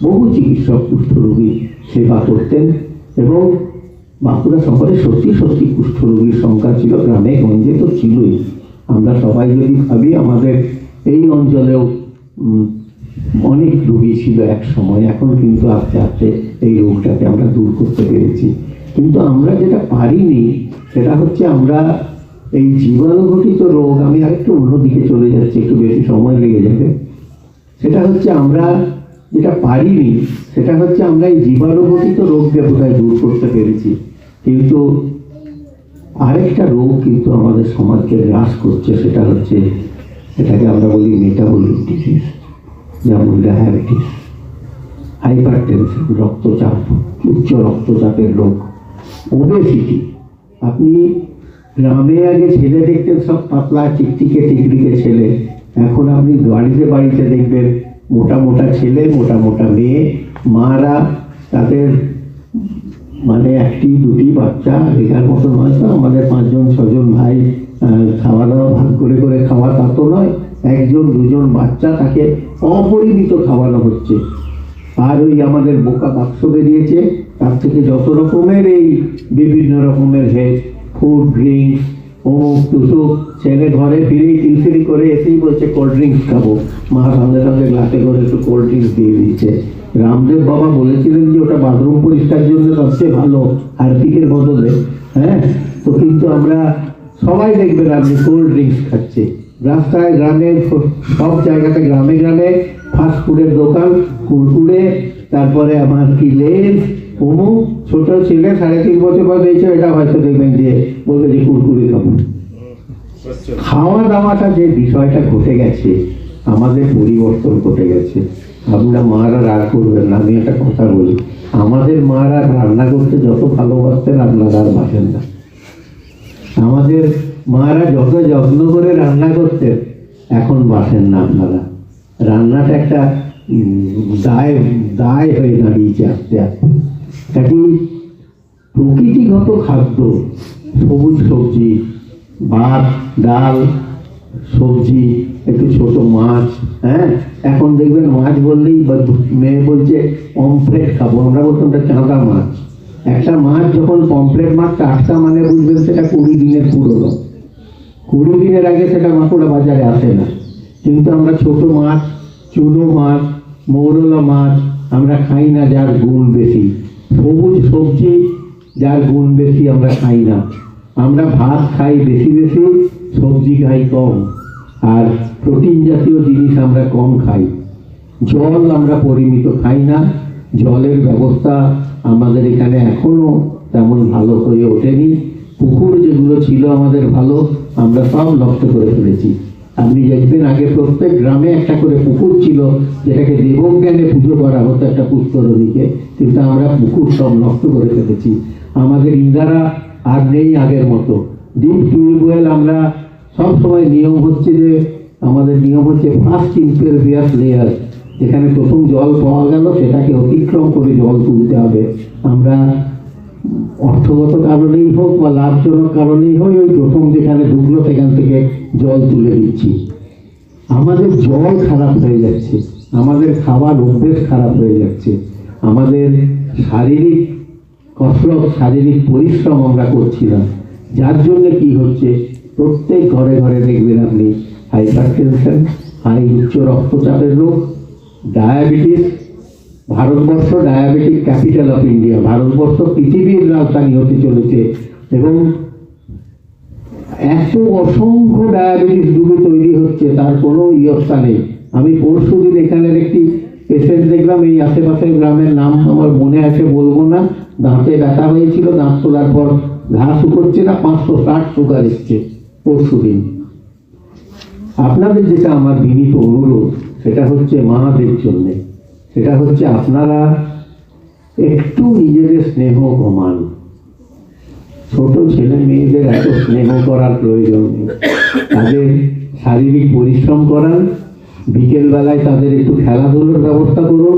বহু চিকিৎসক কুষ্ঠরোগী সেবা করতেন। এবং বাঁকুড়া শহরে সত্যি সত্যি কুষ্ঠরোগীর সংখ্যা ছিল, গ্রামে গঞ্জে তো ছিলই। আমরা সবাই যদি ভাবি, আমাদের এই অঞ্চলেও অনেক রোগী ছিল এক সময়। এখন কিন্তু আস্তে আস্তে এই রোগটাকে আমরা দূর করতে পেরেছি। কিন্তু আমরা যেটা পারিনি সেটা হচ্ছে আমরা এই জীবাণুঘটিত রোগ, আমি আরেকটু অন্যদিকে চলে যাচ্ছি, একটু বেশি সময় লেগে যাবে। সেটা হচ্ছে আমরা যেটা পারিনি সেটা হচ্ছে আমরা এই জীবাণুঘটিত রোগকে বোধহয় দূর করতে পেরেছি, কিন্তু আরেকটা রোগ কিন্তু আমাদের সমাজকে গ্রাস করছে। সেটা হচ্ছে, এটাকে আমরা বলি মেটাবলিক ডিজিজ, যেমন ডায়াবেটিস, হাইপারটেনশন, রক্তচাপ, উচ্চ রক্তচাপের রোগ, ওবেসিটি। আপনি গ্রামে আগে ছেলে দেখতেন সব পাতলা চিকচিকে টিকটিকে ছেলে, এখন আপনি বাড়িতে বাড়িতে দেখবেন মোটা মোটা ছেলে, মোটা মোটা মেয়ে। মারা তাদের মানে 1টি 2টি বাচ্চা, এটার মতো নয় তো আমাদের 5জন 6জন ভাই খাওয়া দাওয়া ভাগ করে করে খাওয়া, তা তো নয়। 1জন 2জন বাচ্চা, তাকে অপরিমিত খাওয়ানো হচ্ছে। আর ওই আমাদের বোকা বাক্স বেরিয়েছে, তার থেকে যত রকমের এই বিভিন্ন রকমের ফুড ড্রিঙ্কস, অমুক টুসুক, ছেলে ঘরে ফিরেই টিউশনি করে এসেই বলছে কোল্ড ড্রিঙ্কস খাবো, মা সঙ্গে সঙ্গে গ্লাসে করে একটু কোল্ড ড্রিঙ্কস দিয়ে দিচ্ছে। রামদেব বাবা বলেছিলেন যে ওটা বাথরুম পরিষ্কার জন্য সবচেয়ে ভালো হারপিকের বদলে। হ্যাঁ, তো কিন্তু আমরা সবাই দেখবেন আপনি কোল্ড ড্রিঙ্কস খাচ্ছে রাস্তায়, গ্রামে, সব জায়গাতে, গ্রামে গ্রামে ফাস্ট ফুডের দোকান, কুরকুরে, তারপরে আমার কি লেস, অমুক ছোট ছেলে 3.5 বছর বয়স হয়েছে, এটা হয়তো দেখবেন যে বলবে যে কুরকুরি খাবো। খাওয়া দাওয়াটা যে বিষয়টা ঘটে গেছে, আমাদের পরিবর্তন ঘটে গেছে। আপনারা মারা রাগ করবেন না, আমি একটা কথা বলি, আমাদের মারা রান্না করতে যত ভালোবাসতেন আপনারা আর বাসেন না। আমাদের মারা যত যত্ন করে রান্না করতেন এখন বাসেন না আপনারা। রান্নাটা একটা দায় হয়ে দাঁড়িয়েছে আস্তে আস্তে। কাজে প্রকৃতিগত খাদ্য, সবুজ সবজি, ভাত ডাল সবজি, একটু ছোট মাছ, হ্যাঁ এখন দেখবেন মাছ বললেই মেয়ে বলছে পমফ্রেট খাবো, আমরা বলতাম চাঁদা মাছ। একটা মাছ যখন পমফ্রেট মাছ টাটকা মানে বুঝবেন সেটা 20 দিনের পুরনো, 20 দিনের আগে সেটা মাকুড়া বাজারে আসে না। কিন্তু আমরা ছোট মাছ, চুনো মাছ, মৌরলা মাছ আমরা খাই না, যার গুণ বেশি। সবুজ সবজি যার গুণ বেশি আমরা খাই না। আমরা ভাত খাই বেশি বেশি, সবজি খাই কম, আর প্রোটিন জাতীয় জিনিস আমরা কম খাই। জল আমরা পরিমিত খাই না। জলের ব্যবস্থা আমাদের এখানে এখনো তেমন ভালো হয়ে ওঠেনি। পুকুর যেগুলো ছিল আমাদের ভালো, আমরা সব নষ্ট করে ফেলেছি। আপনি দেখবেন আগে প্রত্যেক গ্রামে একটা করে পুকুর ছিল, যেটাকে দেবজ্ঞানে পুজো করা হতো একটা পুষ্করণীকে, কিন্তু আমরা পুকুর সব নষ্ট করে ফেলেছি। আমাদের ইন্দারা আর নেই আগের মতো। ডিপ টিউবওয়েল আমরা সব সময় নিয়ম হচ্ছে যে আমাদের নিয়ম হচ্ছে ফার্স্ট ইম্পেরিয়াস লেয়ার, যেখানে প্রথম জল পাওয়া গেল সেটাকে অতিক্রম করে জল তুলতে হবে। আমরা অর্থগত কারণেই হোক বা লাভজনক কারণেই হোক, ওই প্রথম যেখানে ঢুকলো সেখান থেকে জল তুলে দিচ্ছি। আমাদের জল খারাপ হয়ে যাচ্ছে, আমাদের খাবার অভ্যেস খারাপ হয়ে যাচ্ছে, আমাদের শারীরিক কসরত, শারীরিক পরিশ্রম আমরা করছি না। যার জন্য কি হচ্ছে, প্রত্যেক ঘরে ঘরে দেখবেন আপনি হাইপার টেনশন, উচ্চ রক্তচাপের রোগ, diabetes. Bharatvarsha diabetic capital of India, Bharatvarsha পৃথিবীর রাজধানী হতে চলেছে। এবং এত অসংখ্য ডায়াবেটিস রোগী তৈরি হচ্ছে, তার কোনো ইয়ত্তা নেই। আমি পরশুদিন এখানের একটি পেশেন্ট দেখলাম, এই আশেপাশের গ্রামের নাম আমার মনে আছে বলবো না, দাঁতে ব্যথা হয়েছিল, দাঁত তোলার পর ঘা শুকোচ্ছে না, 560 সুগার এসছে পরশুদিন। আপনাদের যেটা আমার বিনীত অনুরোধ সেটা হচ্ছে মাদের জন্যে, সেটা হচ্ছে আপনারা একটু নিজেদের স্নেহ কমান। ছোট ছেলে মেয়েদের এত স্নেহ করার প্রয়োজন নেই। তাদের শারীরিক পরিশ্রম করান, বিকেলবেলায় তাদের একটু খেলাধুলোর ব্যবস্থা করুন,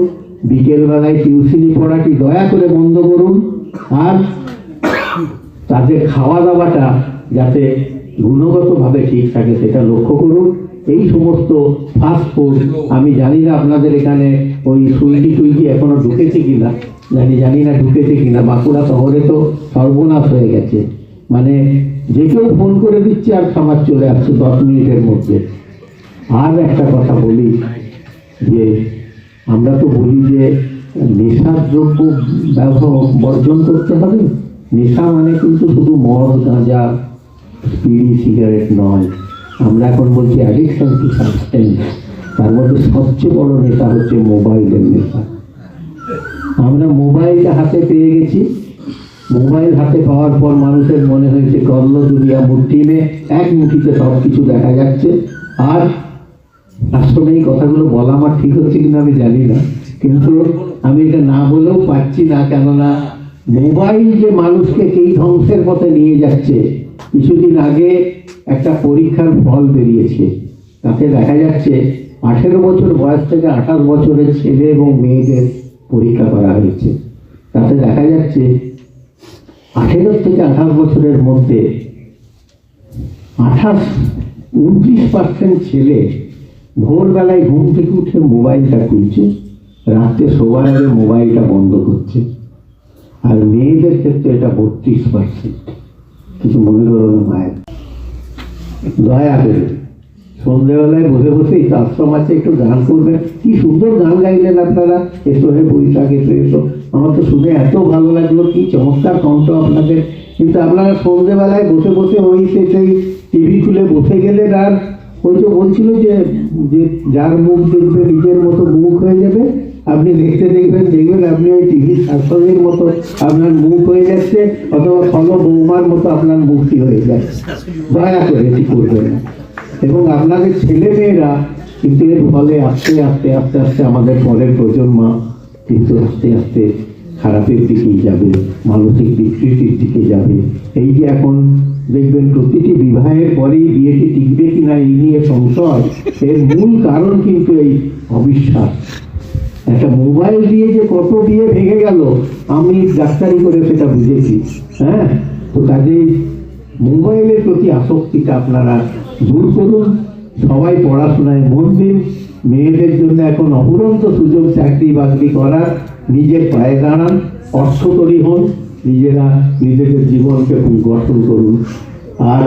বিকেলবেলায় টিউশনি পড়াটি দয়া করে বন্ধ করুন, আর তাদের খাওয়া দাওয়াটা যাতে গুণগতভাবে ঠিক থাকে সেটা লক্ষ্য করুন। এই সমস্ত ফাস্ট ফুড, আমি জানি না আপনাদের এখানে ওই সুইগি এখনো ঢুকেছে কিনা, জানি না ঢুকেছে কিনা। বাঁকুড়া শহরে তো সর্বনাশ হয়ে গেছে, মানে যে কেউ ফোন করে দিচ্ছে আর খাবার চলে আসছে 10 মিনিটের মধ্যে। আর একটা কথা বলি, যে আমরা তো বলি যে নেশার দ্রব্য ব্যবহার বর্জন করতে হবে। নেশা মানে কিন্তু শুধু মদ, গাঁজা, বিড়ি, সিগারেট নয়। আমরা এখন বলছি অ্যাডিকশন টু সাবস্টেন্স। তার মধ্যে সবচেয়ে বড় নেশা হচ্ছে মোবাইলের নেশা। আমরা মোবাইলটা হাতে পেয়ে গেছি, মোবাইল হাতে পাওয়ার পর মানুষের মনে হয়েছে গল্ল দুনিয়া মুঠি মে, এক মুঠিতে সব কিছু দেখা যাচ্ছে। আর আসলে এই কথাগুলো বলা আমার ঠিক হচ্ছে কিনা আমি জানি না, কিন্তু আমি এটা না বলেও পাচ্ছি না, কেননা মোবাইল যে মানুষকে এই ধ্বংসের পথে নিয়ে যাচ্ছে। কিছুদিন আগে একটা পরীক্ষার ফল বেরিয়েছে, তাতে দেখা যাচ্ছে 18 বছর বয়স থেকে 28 বছরের ছেলে এবং মেয়েদের পরীক্ষা করা হয়েছে। তাতে দেখা যাচ্ছে 18 থেকে 28 বছরের মধ্যে 29% ছেলে ভোরবেলায় ঘুম থেকে উঠে মোবাইলটা খুলছে, রাত্রে শোবার আগে মোবাইলটা বন্ধ করছে। আর মেয়েদের ক্ষেত্রে এটা 32%। কিছু মনে করো না মায়ের, দয়া করে সন্ধ্যেবেলায় বসে বসে আশ্রম আছে, একটু গান করবেন। কি সুন্দর গান গাইলেন আপনারা, এসো হে বৈশাখ এসো এসো, আমার তো শুনে এত ভালো লাগলো, কি চমৎকার কণ্ঠ আপনাদের। কিন্তু আপনারা সন্ধ্যেবেলায় বসে বসে ওই সেই টিভি খুলে বসে গেলেন। আর ওই যে বলছিল যে যার মুখ দেখবে নিজের মতো মুখ হয়ে যাবে, আপনি দেখতে দেখবেন আপনি ওই টিভি শাসনের মতো আপনার মুখ হয়ে যাচ্ছে, অথবা ফলো বৌমার মতো আপনার মুক্তি হয়ে যায়। দয়া করে এটি করবেন না। এবং আপনাদের ছেলে মেয়েরা কিন্তু এর ফলে আস্তে আস্তে আস্তে আস্তে আমাদের পরের প্রজন্ম কিন্তু আস্তে আস্তে খারাপের দিকেই যাবে, মানসিক বিকৃতির দিকে যাবে। এই যে এখন দেখবেন প্রতিটি বিবাহের পরেই বিয়েটি টিকবে কিনা এই নিয়ে সংশয়, এর মূল কারণ কিন্তু এই অবিশ্বাস। একটা মোবাইল দিয়ে যে কত বিয়ে ভেঙে গেল আমি ডাক্তারি করে সেটা বুঝেছি। হ্যাঁ, তো কাজেই মোবাইলের প্রতি আসক্তিটা আপনারা দূর করুন, সবাই পড়াশোনায় মন দিন। মেয়েদের জন্য এখন অফুরন্ত সুযোগ চাকরি বাকরি করার, নিজের পায়ে দাঁড়ান, অর্থকরী হন, নিজেরা নিজেদের জীবনকে গঠন করুন। আর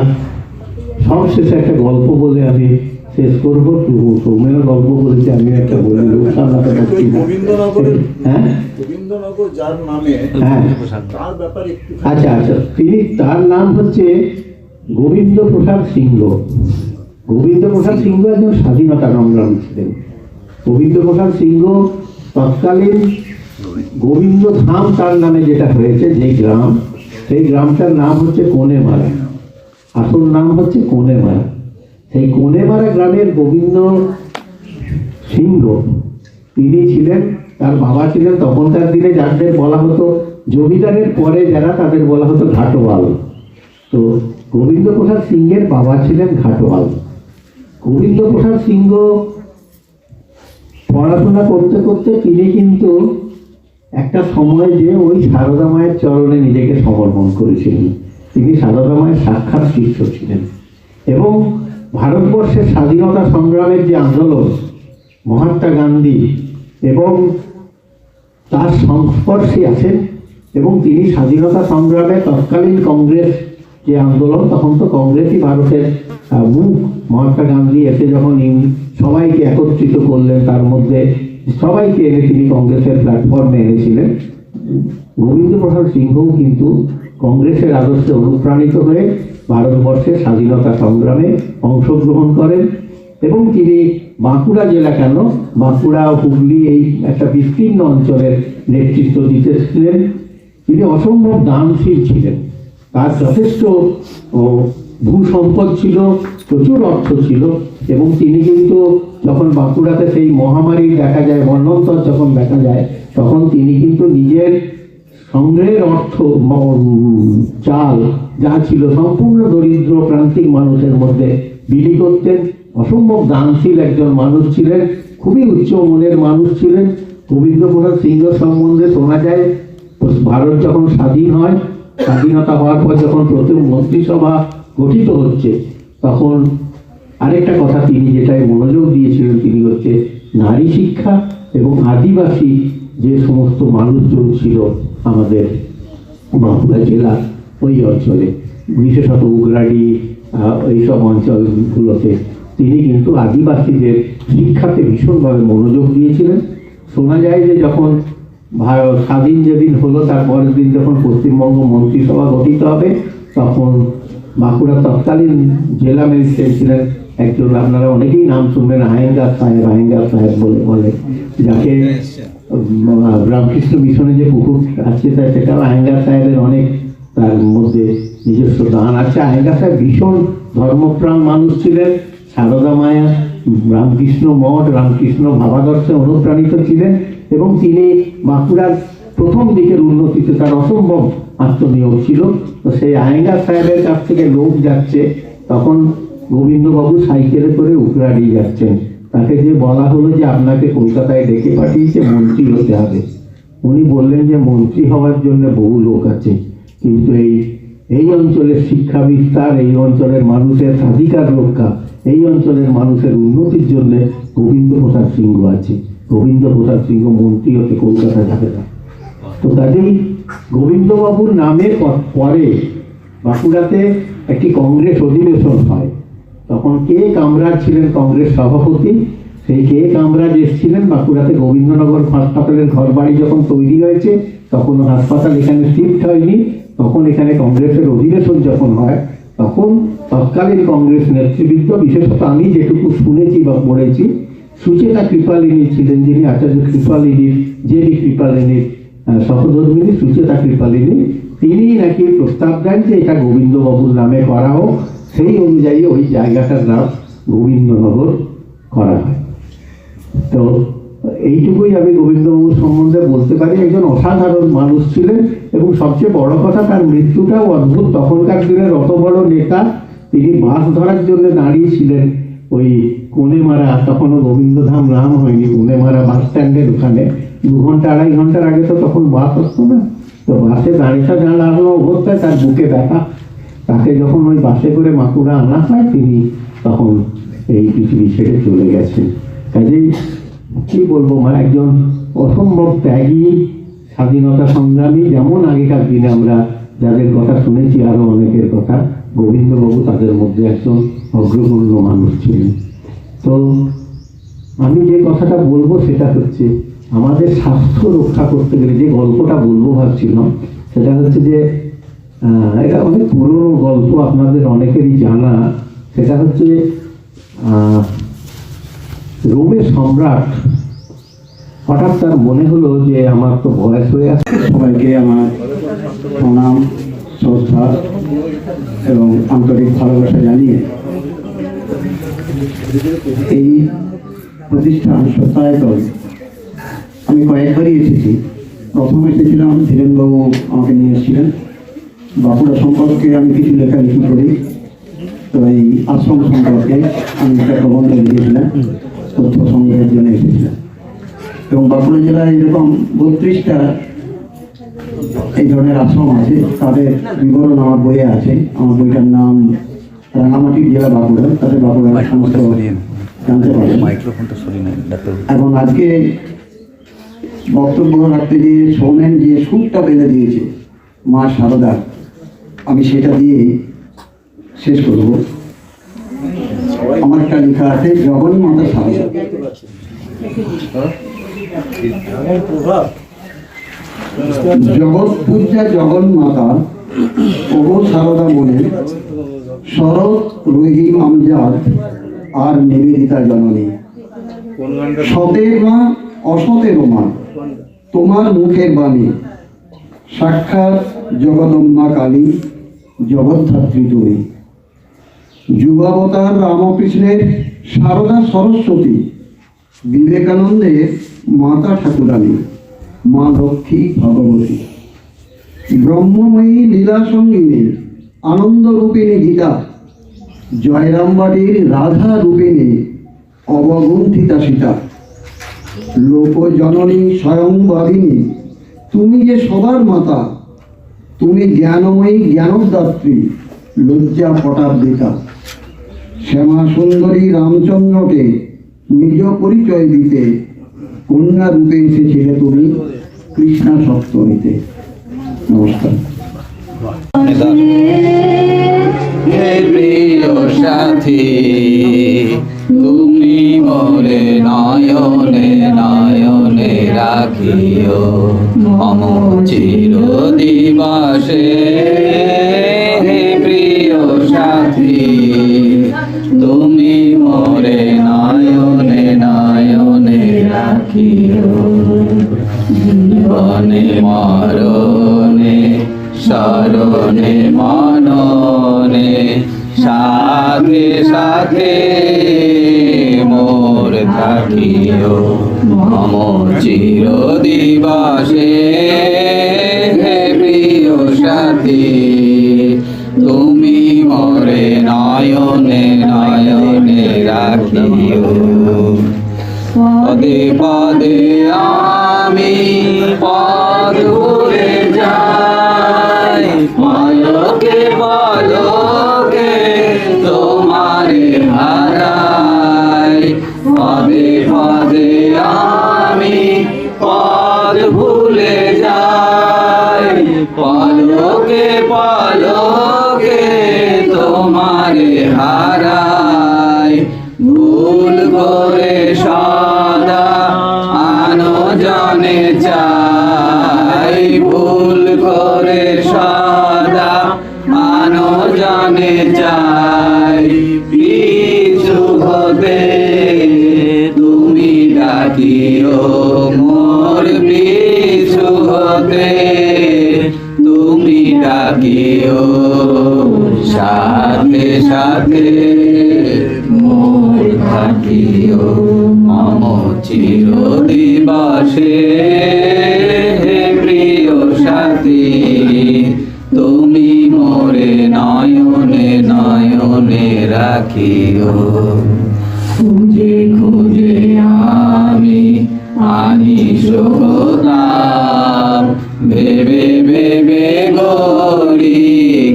সবশেষে একটা গল্প বলে আমি শেষ করবো। সৌমের গল্প বলেছে, আমি একটা বলি। হ্যাঁ, আচ্ছা আচ্ছা, তার নাম হচ্ছে গোবিন্দ প্রসাদ সিংহ। গোবিন্দ প্রসাদ সিংহ একজন স্বাধীনতা সংগ্রামী ছিলেন। গোবিন্দ প্রসাদ সিংহ তৎকালীন গোবিন্দ ধাম তার নামে যেটা হয়েছে, যে গ্রাম, সেই গ্রামটার নাম হচ্ছে কোনেমারা। আসল নাম হচ্ছে কোনেমারা। সেই কোনেমারা গ্রামের গোবিন্দ সিংহ তিনি ছিলেন, তার বাবা ছিলেন তখনকার দিনে যাদের বলা হতো জমিদারের পরে যারা, তাদের বলা হতো ঘাটোয়াল। তো গোবিন্দ প্রসাদ সিংহের বাবা ছিলেন ঘাটোয়াল। গোবিন্দ প্রসাদ সিংহ পড়াশোনা করতে করতে তিনি কিন্তু একটা সময় যে ওই সারদা মায়ের চরণে নিজেকে সমর্পণ করেছিলেন। তিনি সারদা মায়ের সাক্ষাৎ শিষ্য ছিলেন এবং ভারতবর্ষের স্বাধীনতা সংগ্রামের যে আন্দোলন, মহাত্মা গান্ধী এবং তার সংস্পর্শে আছেন। এবং তিনি স্বাধীনতা সংগ্রামে তৎকালীন কংগ্রেস যে আন্দোলন, তখন তো কংগ্রেসই ভারতের মুখ। মহাত্মা গান্ধী এসে যখন সবাইকে একত্রিত করলেন, তার মধ্যে সবাইকে এনে তিনি কংগ্রেসের প্ল্যাটফর্মে এনেছিলেন। গোবিন্দ প্রসাদ সিংহও কিন্তু কংগ্রেসের আদর্শে অনুপ্রাণিত হয়ে ভারতবর্ষের স্বাধীনতা সংগ্রামে অংশগ্রহণ করেন। এবং তিনি বাঁকুড়া জেলা কেন, বাঁকুড়া ও হুগলি এই একটা বিস্তীর্ণ অঞ্চলের নেতৃত্ব দিতেছিলেন। তিনি অসম্ভব দানশীল ছিলেন। তার যথেষ্ট ভূ সম্পদ ছিল, প্রচুর অর্থ ছিল। এবং তিনি কিন্তু যখন বাঁকুড়াতে সেই মহামারী দেখা যায়, মন্বন্তর যখন দেখা যায়, তখন তিনি কিন্তু নিজের সংগ্রহের অর্থ, চাল যা ছিল সম্পূর্ণ দরিদ্র প্রান্তিক মানুষের মধ্যে বিলি করতেন। অসম্ভব দানশীল একজন মানুষ ছিলেন, খুবই উচ্চ মনের মানুষ ছিলেন। গোবিন্দ প্রসাদ সিংহ সম্বন্ধে শোনা যায়, ভারত যখন স্বাধীন হয়, স্বাধীনতা হওয়ার পর যখন প্রথম মন্ত্রিসভা গঠিত হচ্ছে, তখন আরেকটা কথা তিনি যেটাই মনোযোগ দিয়েছিলেন, তিনি হচ্ছে নারী শিক্ষা এবং আদিবাসী যে সমস্ত মানুষজন ছিল আমাদের বাঁকুড়া জেলা ওই অঞ্চলে, বিশেষত উগরাডি এইসব অঞ্চলগুলোতে তিনি কিন্তু আদিবাসীদের শিক্ষাতে ভীষণভাবে মনোযোগ দিয়েছিলেন। শোনা যায় যে যখন ভারত স্বাধীন যেদিন হলো, তার পরের দিন যখন পশ্চিমবঙ্গ মন্ত্রিসভা গঠিত হবে, তখন বাঁকুড়া তৎকালীন জেলা ম্যাজিস্ট্রেট ছিলেন একজন, আপনারা অনেকেই নাম শুনবেন, আয়েঙ্গার সাহেব বলে, যাকে রামকৃষ্ণ মিশনে যে পুকুর আছে সেটাও আয়েঙ্গার সাহেবের অনেক তার মধ্যে নিজস্ব দান আছে। আয়েঙ্গার সাহেব ভীষণ ধর্মপ্রাণ মানুষ ছিলেন, সারদা মায়া, রামকৃষ্ণ মঠ, রামকৃষ্ণ ভাবাদর্শে অনুপ্রাণিত ছিলেন। এবং তিনি বাঁকুড়ার প্রথম দিকের উন্নতিতে তার অসম্ভব আত্মনিয়োগ ছিল। তো সেই আয়েঙ্গার সাহেবের কাছ থেকে লোক যাচ্ছে, তখন গোবিন্দবাবু সাইকেলে করে উগরাডি যাচ্ছেন। তাকে যে বলা হলো যে আপনাকে কলকাতায় ডেকে পাঠিয়েছে, মন্ত্রী হতে হবে। উনি বললেন যে মন্ত্রী হওয়ার জন্য বহু লোক আছে, কিন্তু এই অঞ্চলের শিক্ষা বিস্তার, এই অঞ্চলের মানুষের অধিকার রক্ষা, এই অঞ্চলের মানুষের উন্নতির জন্য গোবিন্দ প্রসাদ সিংহ আছে। গোবিন্দ প্রসাদ সিংহ মন্ত্রী হতে কলকাতা যাবে না। তো কাজেই গোবিন্দবাবুর নামে পরে বাঁকুড়াতে একটি কংগ্রেস অধিবেশন হয়। তখন কে কামরাজ ছিলেন কংগ্রেস সভাপতি। সেই কে কামরাজ এসেছিলেন বাঁকুড়াতে। গোবিন্দনগর হাসপাতালের ঘর বাড়ি যখন তৈরি হয়েছে, তখন হাসপাতাল এখানে শিফট হয়নি। তখন এখানে কংগ্রেসের অধিবেশন যখন হয়, তখন তৎকালীন কংগ্রেস নেতৃবৃন্দ, বিশেষত আমি যেটুকু শুনেছি বা পড়েছি, সুচেতা কৃপালিনী ছিলেন, যিনি আচার্য কৃপালিনীর জেবি কৃপালিনীর সহধর্মিনী সুচেতা কৃপালিনী, তিনি নাকি প্রস্তাব দেন যে এটা গোবিন্দবাবুর নামে করা হোক। সেই অনুযায়ী ওই জায়গাটার নাম গোবিন্দনগর করা হয়। তো এইটুকুই আমি গোবিন্দবাবুর সম্বন্ধে বলতে পারি। একজন অসাধারণ মানুষ ছিলেন এবং সবচেয়ে বড় কথা তার মৃত্যুটাও অদ্ভুত। তখনকার দিনের অত বড় নেতা, তিনি বাস ধরার জন্য দাঁড়িয়েছিলেন ওই কোনেমারা, তখনও গোবিন্দধাম নাম হয়নি, কোনেমারা বাস স্ট্যান্ডের ওখানে। 2 ঘন্টা 2.5 ঘন্টার আগে তো তখন বাস আসতো না। তো বাসে দাঁড়ানো অবস্থায় তার বুকে ব্যথা, তাকে যখন ওই বাসে করে বাঁকুড়া আনা হয়, তিনি তখন এই পৃথিবী ছেড়ে চলে গেছেন। কাজেই কি বলবো, একজন অসম্ভব ত্যাগী স্বাধীনতা সংগ্রামী, যেমন আগেকার দিনে আমরা যাদের কথা শুনেছি, আরো অনেকের কথা, গোবিন্দবাবু তাদের মধ্যে একজন অগ্রগণ্য মানুষ ছিলেন। তো আমি যে কথাটা বলবো সেটা হচ্ছে, আমাদের স্বাস্থ্য রক্ষা করতে গেলে যে গল্পটা বলবো ভাবছিলাম, সেটা হচ্ছে যে এটা অনেক পুরনো গল্প, আপনাদের অনেকেরই জানা। সেটা হচ্ছে রোমের সম্রাট হঠাৎ তার মনে হলো যে আমার তো বয়স হয়ে আসছে। সবাইকে আমার প্রণাম, শ্রদ্ধা এবং আন্তরিক ভালোবাসা জানিয়ে এই প্রতিষ্ঠান সত্যায়তন আমি কয়েকবারই এসেছি। প্রথম এসেছিলাম, ধীরেনবাবু আমাকে নিয়ে এসেছিলেন। বাঁকুড়া সম্পর্কে আমি কিছু লেখালেখি করি, তো এই আশ্রম সম্পর্কে আমি একটা প্রবন্ধ লিখেছিলাম, তথ্য সংগ্রহের জন্য এসেছিলাম। এবং বাঁকুড়া জেলায় এরকম 32টা এই ধরনের আশ্রম আছে, তাদের বিবরণ আমার বইয়ে আছে। আমার বইটার নাম রাঙামাটির জেলা বাঁকুড়া, তাদের বাঁকুড়ার সমস্ত জানতে পারেন। এবং আজকে বক্তব্য রাখতে গিয়ে সৌমেন যে সুরটা বেঁধে দিয়েছে মা সারদা, আমি সেটা দিয়ে শেষ করব। আমার একটা লেখা আছে, জগন্নী মাতা সারদা। জগৎ পূজা জগন্মাতা ওগো সারদা মনে, শরৎ রহিম আমজাদ আর নিবেদিতা জননী। সতের মা অসতের মা, তোমার মুখের বাণী সাক্ষাৎ জগদম্বা কালী, জগদ্ধাত্রী তুমি। যুগাবতার রামকৃষ্ণের সারদা সরস্বতী, বিবেকানন্দের মাতা ঠাকুরানী, মা লক্ষ্মী ভগবতী। ব্রহ্মময়ী লীলা সঙ্গিনী, আনন্দ রূপিণী গীতা, জয়রামবাটির রাধা রূপিণী, অবগুণ্ঠিতা সীতা। লোকজননী স্বয়ংবাদিনী, তুমি যে সবার মাতা, তুমি জ্ঞানময়ী জ্ঞানদাত্রী, লজ্জা পটাবৃতা। শ্যামা সুন্দরী রামচন্দ্রকে নিজ পরিচয় দিতে, কন্যা রূপে এসেছিলে তুমি কৃষ্ণা সপ্তমীতে। নমস্কার। হে প্রিয় সাথী, তুমি মোরে নয়নে নয়নে রাখিও, মম চির দিবসে। হে প্রিয় সাথী, তুমি মোরে নয়নে নয়নে রাখিও, জীবনে মরণে শরণে মননে, সাথে সাথে মোর থাকিও, মম চির দিবসে। হে প্রিয় সাথী, তুমি মোরে নয়নে নয়নে রাখিও। পদে পদে আমি পদ ভুলে যাই, পলকে পলকে তোমারে হারাই। পদে পদে আমি পদ ভুলে যাই, পলকে পলকে তোমারে হারাই। ভুল করে সদা আনো জনে চাই, ভুল করে সদা আনো জনে চাই। পিছু হতে তুমি দিও মোর পিছু হতে, তুমি ডাকিও সাথে সাথে মোর থাকিও মম চির দিবসে। হে প্রিয় সাথী, তুমি মোরে নয়নে নয়নে রাখিও। খুঁজে খুঁজে আমি আনি সুখতাপ, ভেবে ভেবে গরি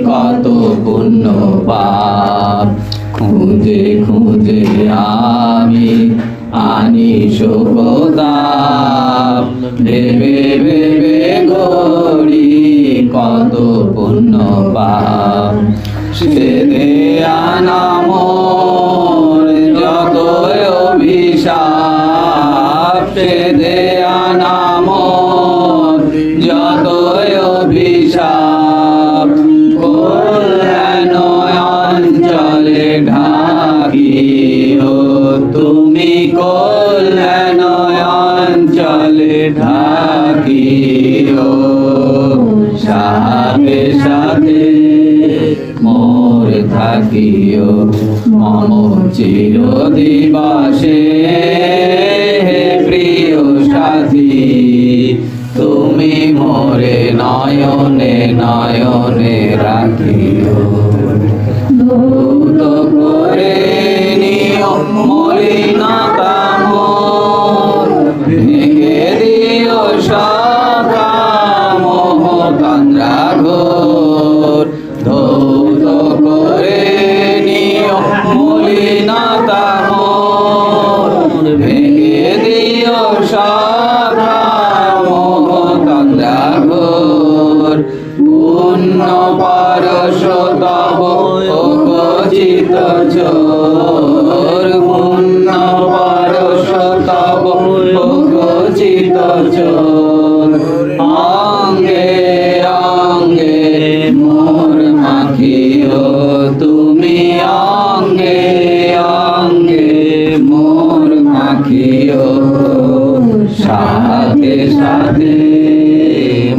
কত পুণ্য পাপ। খুঁজে খুঁজে আমি আনি সুখতাপ, ভেবে ভেবে গরি কত পুণ্য পাপ। সে দেয়া নামর যত অভিশাপ, সে দেয়া নামর যত অভিশাপ। কল্যাণ অঞ্চলে ঢাকিও তুমি, কল্যাণ অঞ্চলে ঢাকিও সাথে সাথে মোর থাকিও মম চির দিবসে। হে প্রিয় সাথী, তুমি মোরে নয়নে নয়নে রাখিও। ধৌত করে নিও মলিনতা মোর, ভেঙে দিও সখা মোহ তন্দ্রা ঘোর। ধৌত করে নিও মলিনতা মোর, ভেঙে দিও সখা মোহ তন্দ্রা ঘোর। পুণ্য পরশ তব অগচিত চোর, পুণ্য পরশ তব অগচিত চোর। অঙ্গে অঙ্গে মোর মাখিও তুমি, অঙ্গে অঙ্গে মোর মাখিও সাথে সাথে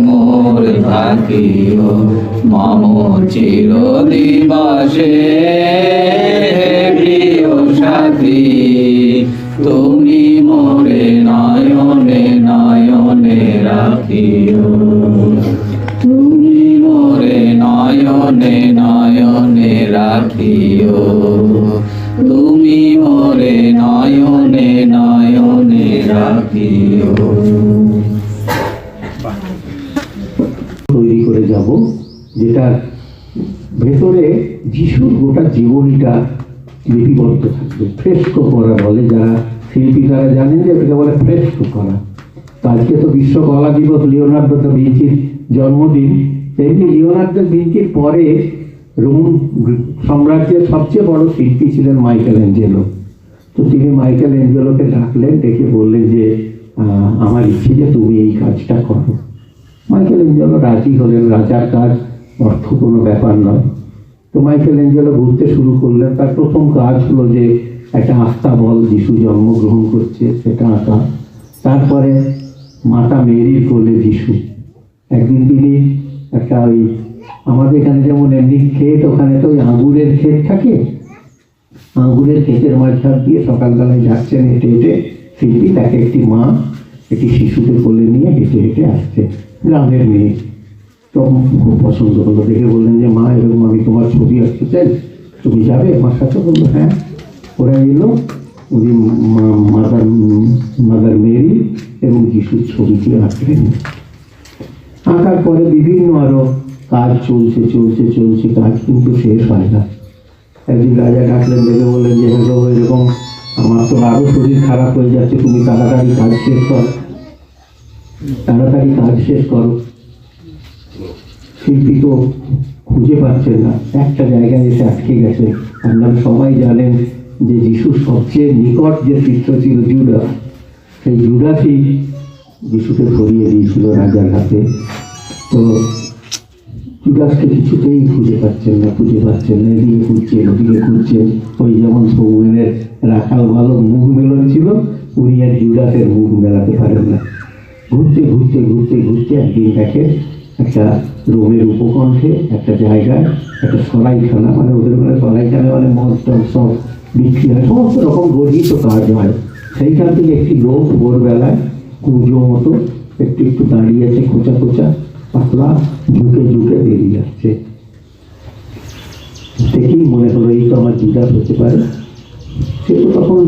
মোর থাকিও মম চির দিবসে। প্রিয় সাথী, তুমি মোরে নয়নে নয়নে রাখিও। তুমি মোরে নয়নে নয়নে রাখিও। তুমি মোরে নয়নে নয়নে রাখিও। তৈরি করে যাব, যেটা ভেতরে যিশুর গোটা জীবনীটা লিপিবদ্ধ থাকবে। ফ্রেস্কো করা বলে, যারা শিল্পী তারা জানেন যে এটাকে বলে ফ্রেস্কো করা। তো আজকে তো বিশ্ব কলা দিবস, লিওনার্দো দা ভিঞ্চির জন্মদিন। তেমনি লিওনার্দো দা ভিঞ্চির পরে রোম সাম্রাজ্যের সবচেয়ে বড় শিল্পী ছিলেন মাইকেল অ্যাঞ্জেলো। তো তিনি মাইকেল অ্যাঞ্জেলোকে ডাকলেন, ডেকে বললেন যে আমার ইচ্ছে যে তুমি এই কাজটা করো। মাইকেল অ্যাঞ্জেলো রাজি হলেন। রাজার কাজ, অর্থ কোনো ব্যাপার নয়। তো মাইকেল অ্যাঞ্জেলো ঘুরতে শুরু করলেন। তার প্রথম কাজ হলো যে একটা আস্তাবল, যিশু জন্মগ্রহণ করছে সেটা আঁকা। তারপরে মাতা মেরির কোলে যিশু। একদিন তিনি একটা ওই আমাদের এখানে যেমন এমনি ক্ষেত, ওখানে তো ওই আঙ্গুরের ক্ষেত থাকে, আঙ্গুরের ক্ষেতের মাঝখান দিয়ে সকালবেলায় যাচ্ছেন হেঁটে হেঁটে শিল্পী। তাকে একটি মা একটি শিশুকে কোলে নিয়ে হেঁটে হেঁটে আসছে, গ্রামের মেয়ে। তো খুব পছন্দ হলো, দেখে বললেন যে মা এরকম আমি তোমার ছবি আঁকতে চাই, তুমি যাবে আমার সাথে? বললো হ্যাঁ। ওরা এলো, উনি মাদার মেরি এবং যিশুর ছবিটি আঁকলেন। আঁকার পরে বিভিন্ন আরো কাজ চলছে চলছে চলছে, কাজ কিন্তু শেষ হয় না। একদিন রাজা ডাকলেন, দেখে বললেন যে হ্যাঁ এরকম আমার তো আরো শরীর খারাপ হয়ে যাচ্ছে, তুমি তাড়াতাড়ি কাজ শেষ করো, তাড়াতাড়ি কাজ শেষ করো। শিল্পী তো খুঁজে পাচ্ছেন না, একটা জায়গায় এসে আটকে গেছে। আপনারা সবাই জানেন যে যিশুর সবচেয়ে নিকট যে শিষ্য ছিল জুডা, সেই জুডাসই যিশুকে ধরিয়ে দিয়েছিল রাজার হাতে। তো জুডাসকে কিছুতেই খুঁজে পাচ্ছেন না, এদিকে খুঁজছেন ওদিকে খুঁজছেন। ওই যেমন সৌমেনের রাখাল ভালো মুখ মেলাচ্ছিল, উনি আর জুডাসের মুখ মেলাতে পারেন না। ঘুরতে একদিন দেখে একটা রোমের উপকণ্ঠে একটা জায়গায় একটা সরাইখানা, মানে ওদের মানে সরাইখানা মানে মদ টদ সব বিক্রি হয়, সমস্ত রকম গর্হিত কাজ হয়। সেইখান থেকে একটি লোক ভোরবেলায় কুঁজো মতো একটু দাঁড়িয়ে আছে, খোঁচা পাতলা ঝুঁকে বেরিয়ে যাচ্ছে। দেখেই মনে হলো এই তো আমার জুডাস হতে পারে। সে তো তখন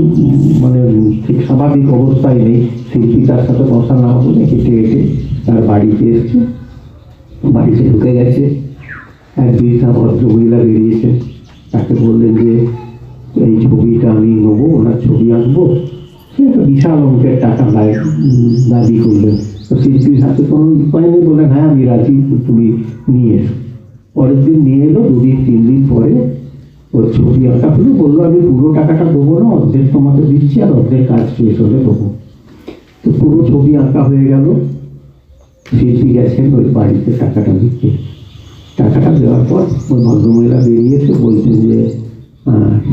মানে ঠিক স্বাভাবিক অবস্থায় নেই, শিল্পী তার সাথে কথা না বলে হেঁটে তার বাড়িতে এসছে, বাড়িতে ঢুকে গেছে। এক বৃদ্ধা ভদ্রমহিলা বেরিয়েছে, তাকে বললেন যে এই ছবিটা আমি নেবো, ওনার ছবি আনবো। সে একটা বিশাল অঙ্কের টাকা দাবি করলেন। তো শিল্পীর হাতে কোনো উপায় নেই, বললেন হ্যাঁ আমি রাজি, তুমি নিয়ে এসো। পরের দিন নিয়ে এলো, 2-3 দিন পরে ওর ছবি আঁকা হলো। বললো আমি পুরো টাকাটা দেবো না, অর্ধেক তোমাকে দিচ্ছি আর অর্ধেক কাজ শেষ হলে দেবো। তো পুরো ছবি আঁকা হয়ে গেল। শিল্পী গেছেন ওই বাড়িতে টাকাটা দিতে। টাকাটা দেওয়ার পর ওই ভদ্রমহিলা বেরিয়েছে, বলছেন যে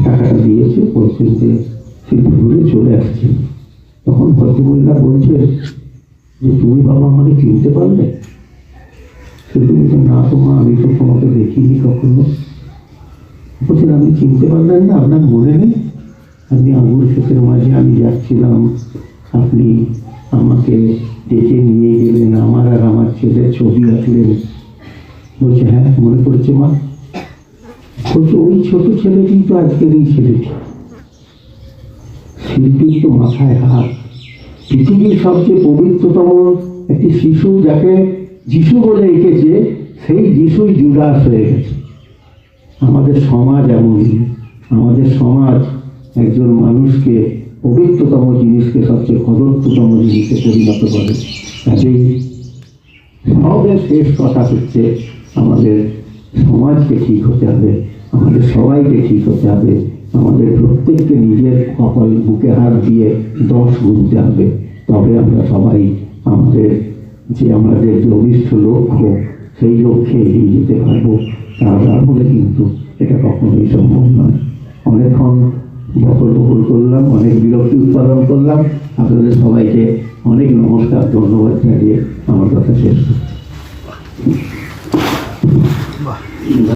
টাকাটা দিয়েছে, বলছেন যে শিল্পী ঘুরে চলে আসছে। তখন ভদ্রমহিলা বলছে যে তুমি বাবা আমাকে চিনতে পারলে? শিল্পী বলছে না তোমা, আমি তো তোমাকে দেখিনি কখনো। বলছেন আপনি চিনতে পারলেন না? আপনার মনে নেই? আপনি আঙুর ক্ষেতের মাঝে আমি যাচ্ছিলাম, আপনি আমাকে ডেকে নিয়ে গেলেন, আমার আর আমার ছেলের ছবি আঁকলেন। বলছে হ্যাঁ মনে পড়েছে মা। বলছে ওই ছোট ছেলেটি তো আজকের এই ছেলেটি। শিল্পীর তো মাথায় হাত। পৃথিবীর সবচেয়ে পবিত্রতম একটি শিশু যাকে যিশু বলে এঁকেছে, সেই যিশুই জুডাস হয়ে গেছে। আমাদের সমাজ এমনই, আমাদের সমাজ একজন মানুষকে পবিত্রতম জিনিসকে সবচেয়ে কদর্যতম জিনিসে পরিণত করে। কাজেই সবের শেষ কথা হচ্ছে আমাদের সমাজকে ঠিক হতে হবে, আমাদের সবাইকে ঠিক হতে হবে, আমাদের প্রত্যেককে নিজের কপাল বুকে হাত দিয়ে 10 গুনতে হবে। তবে আমরা সবাই আমাদের যে অভিষ্ট লক্ষ্য, সেই লক্ষ্যে এগিয়ে যেতে পারবো। তা না হলে কিন্তু এটা কখনোই সম্ভব নয়। অনেকক্ষণ বকল করলাম, অনেক বিরক্তি উৎপাদন করলাম। আপনাদের সবাইকে অনেক নমস্কার, ধন্যবাদ জানিয়ে আমার কথা শেষ করছি।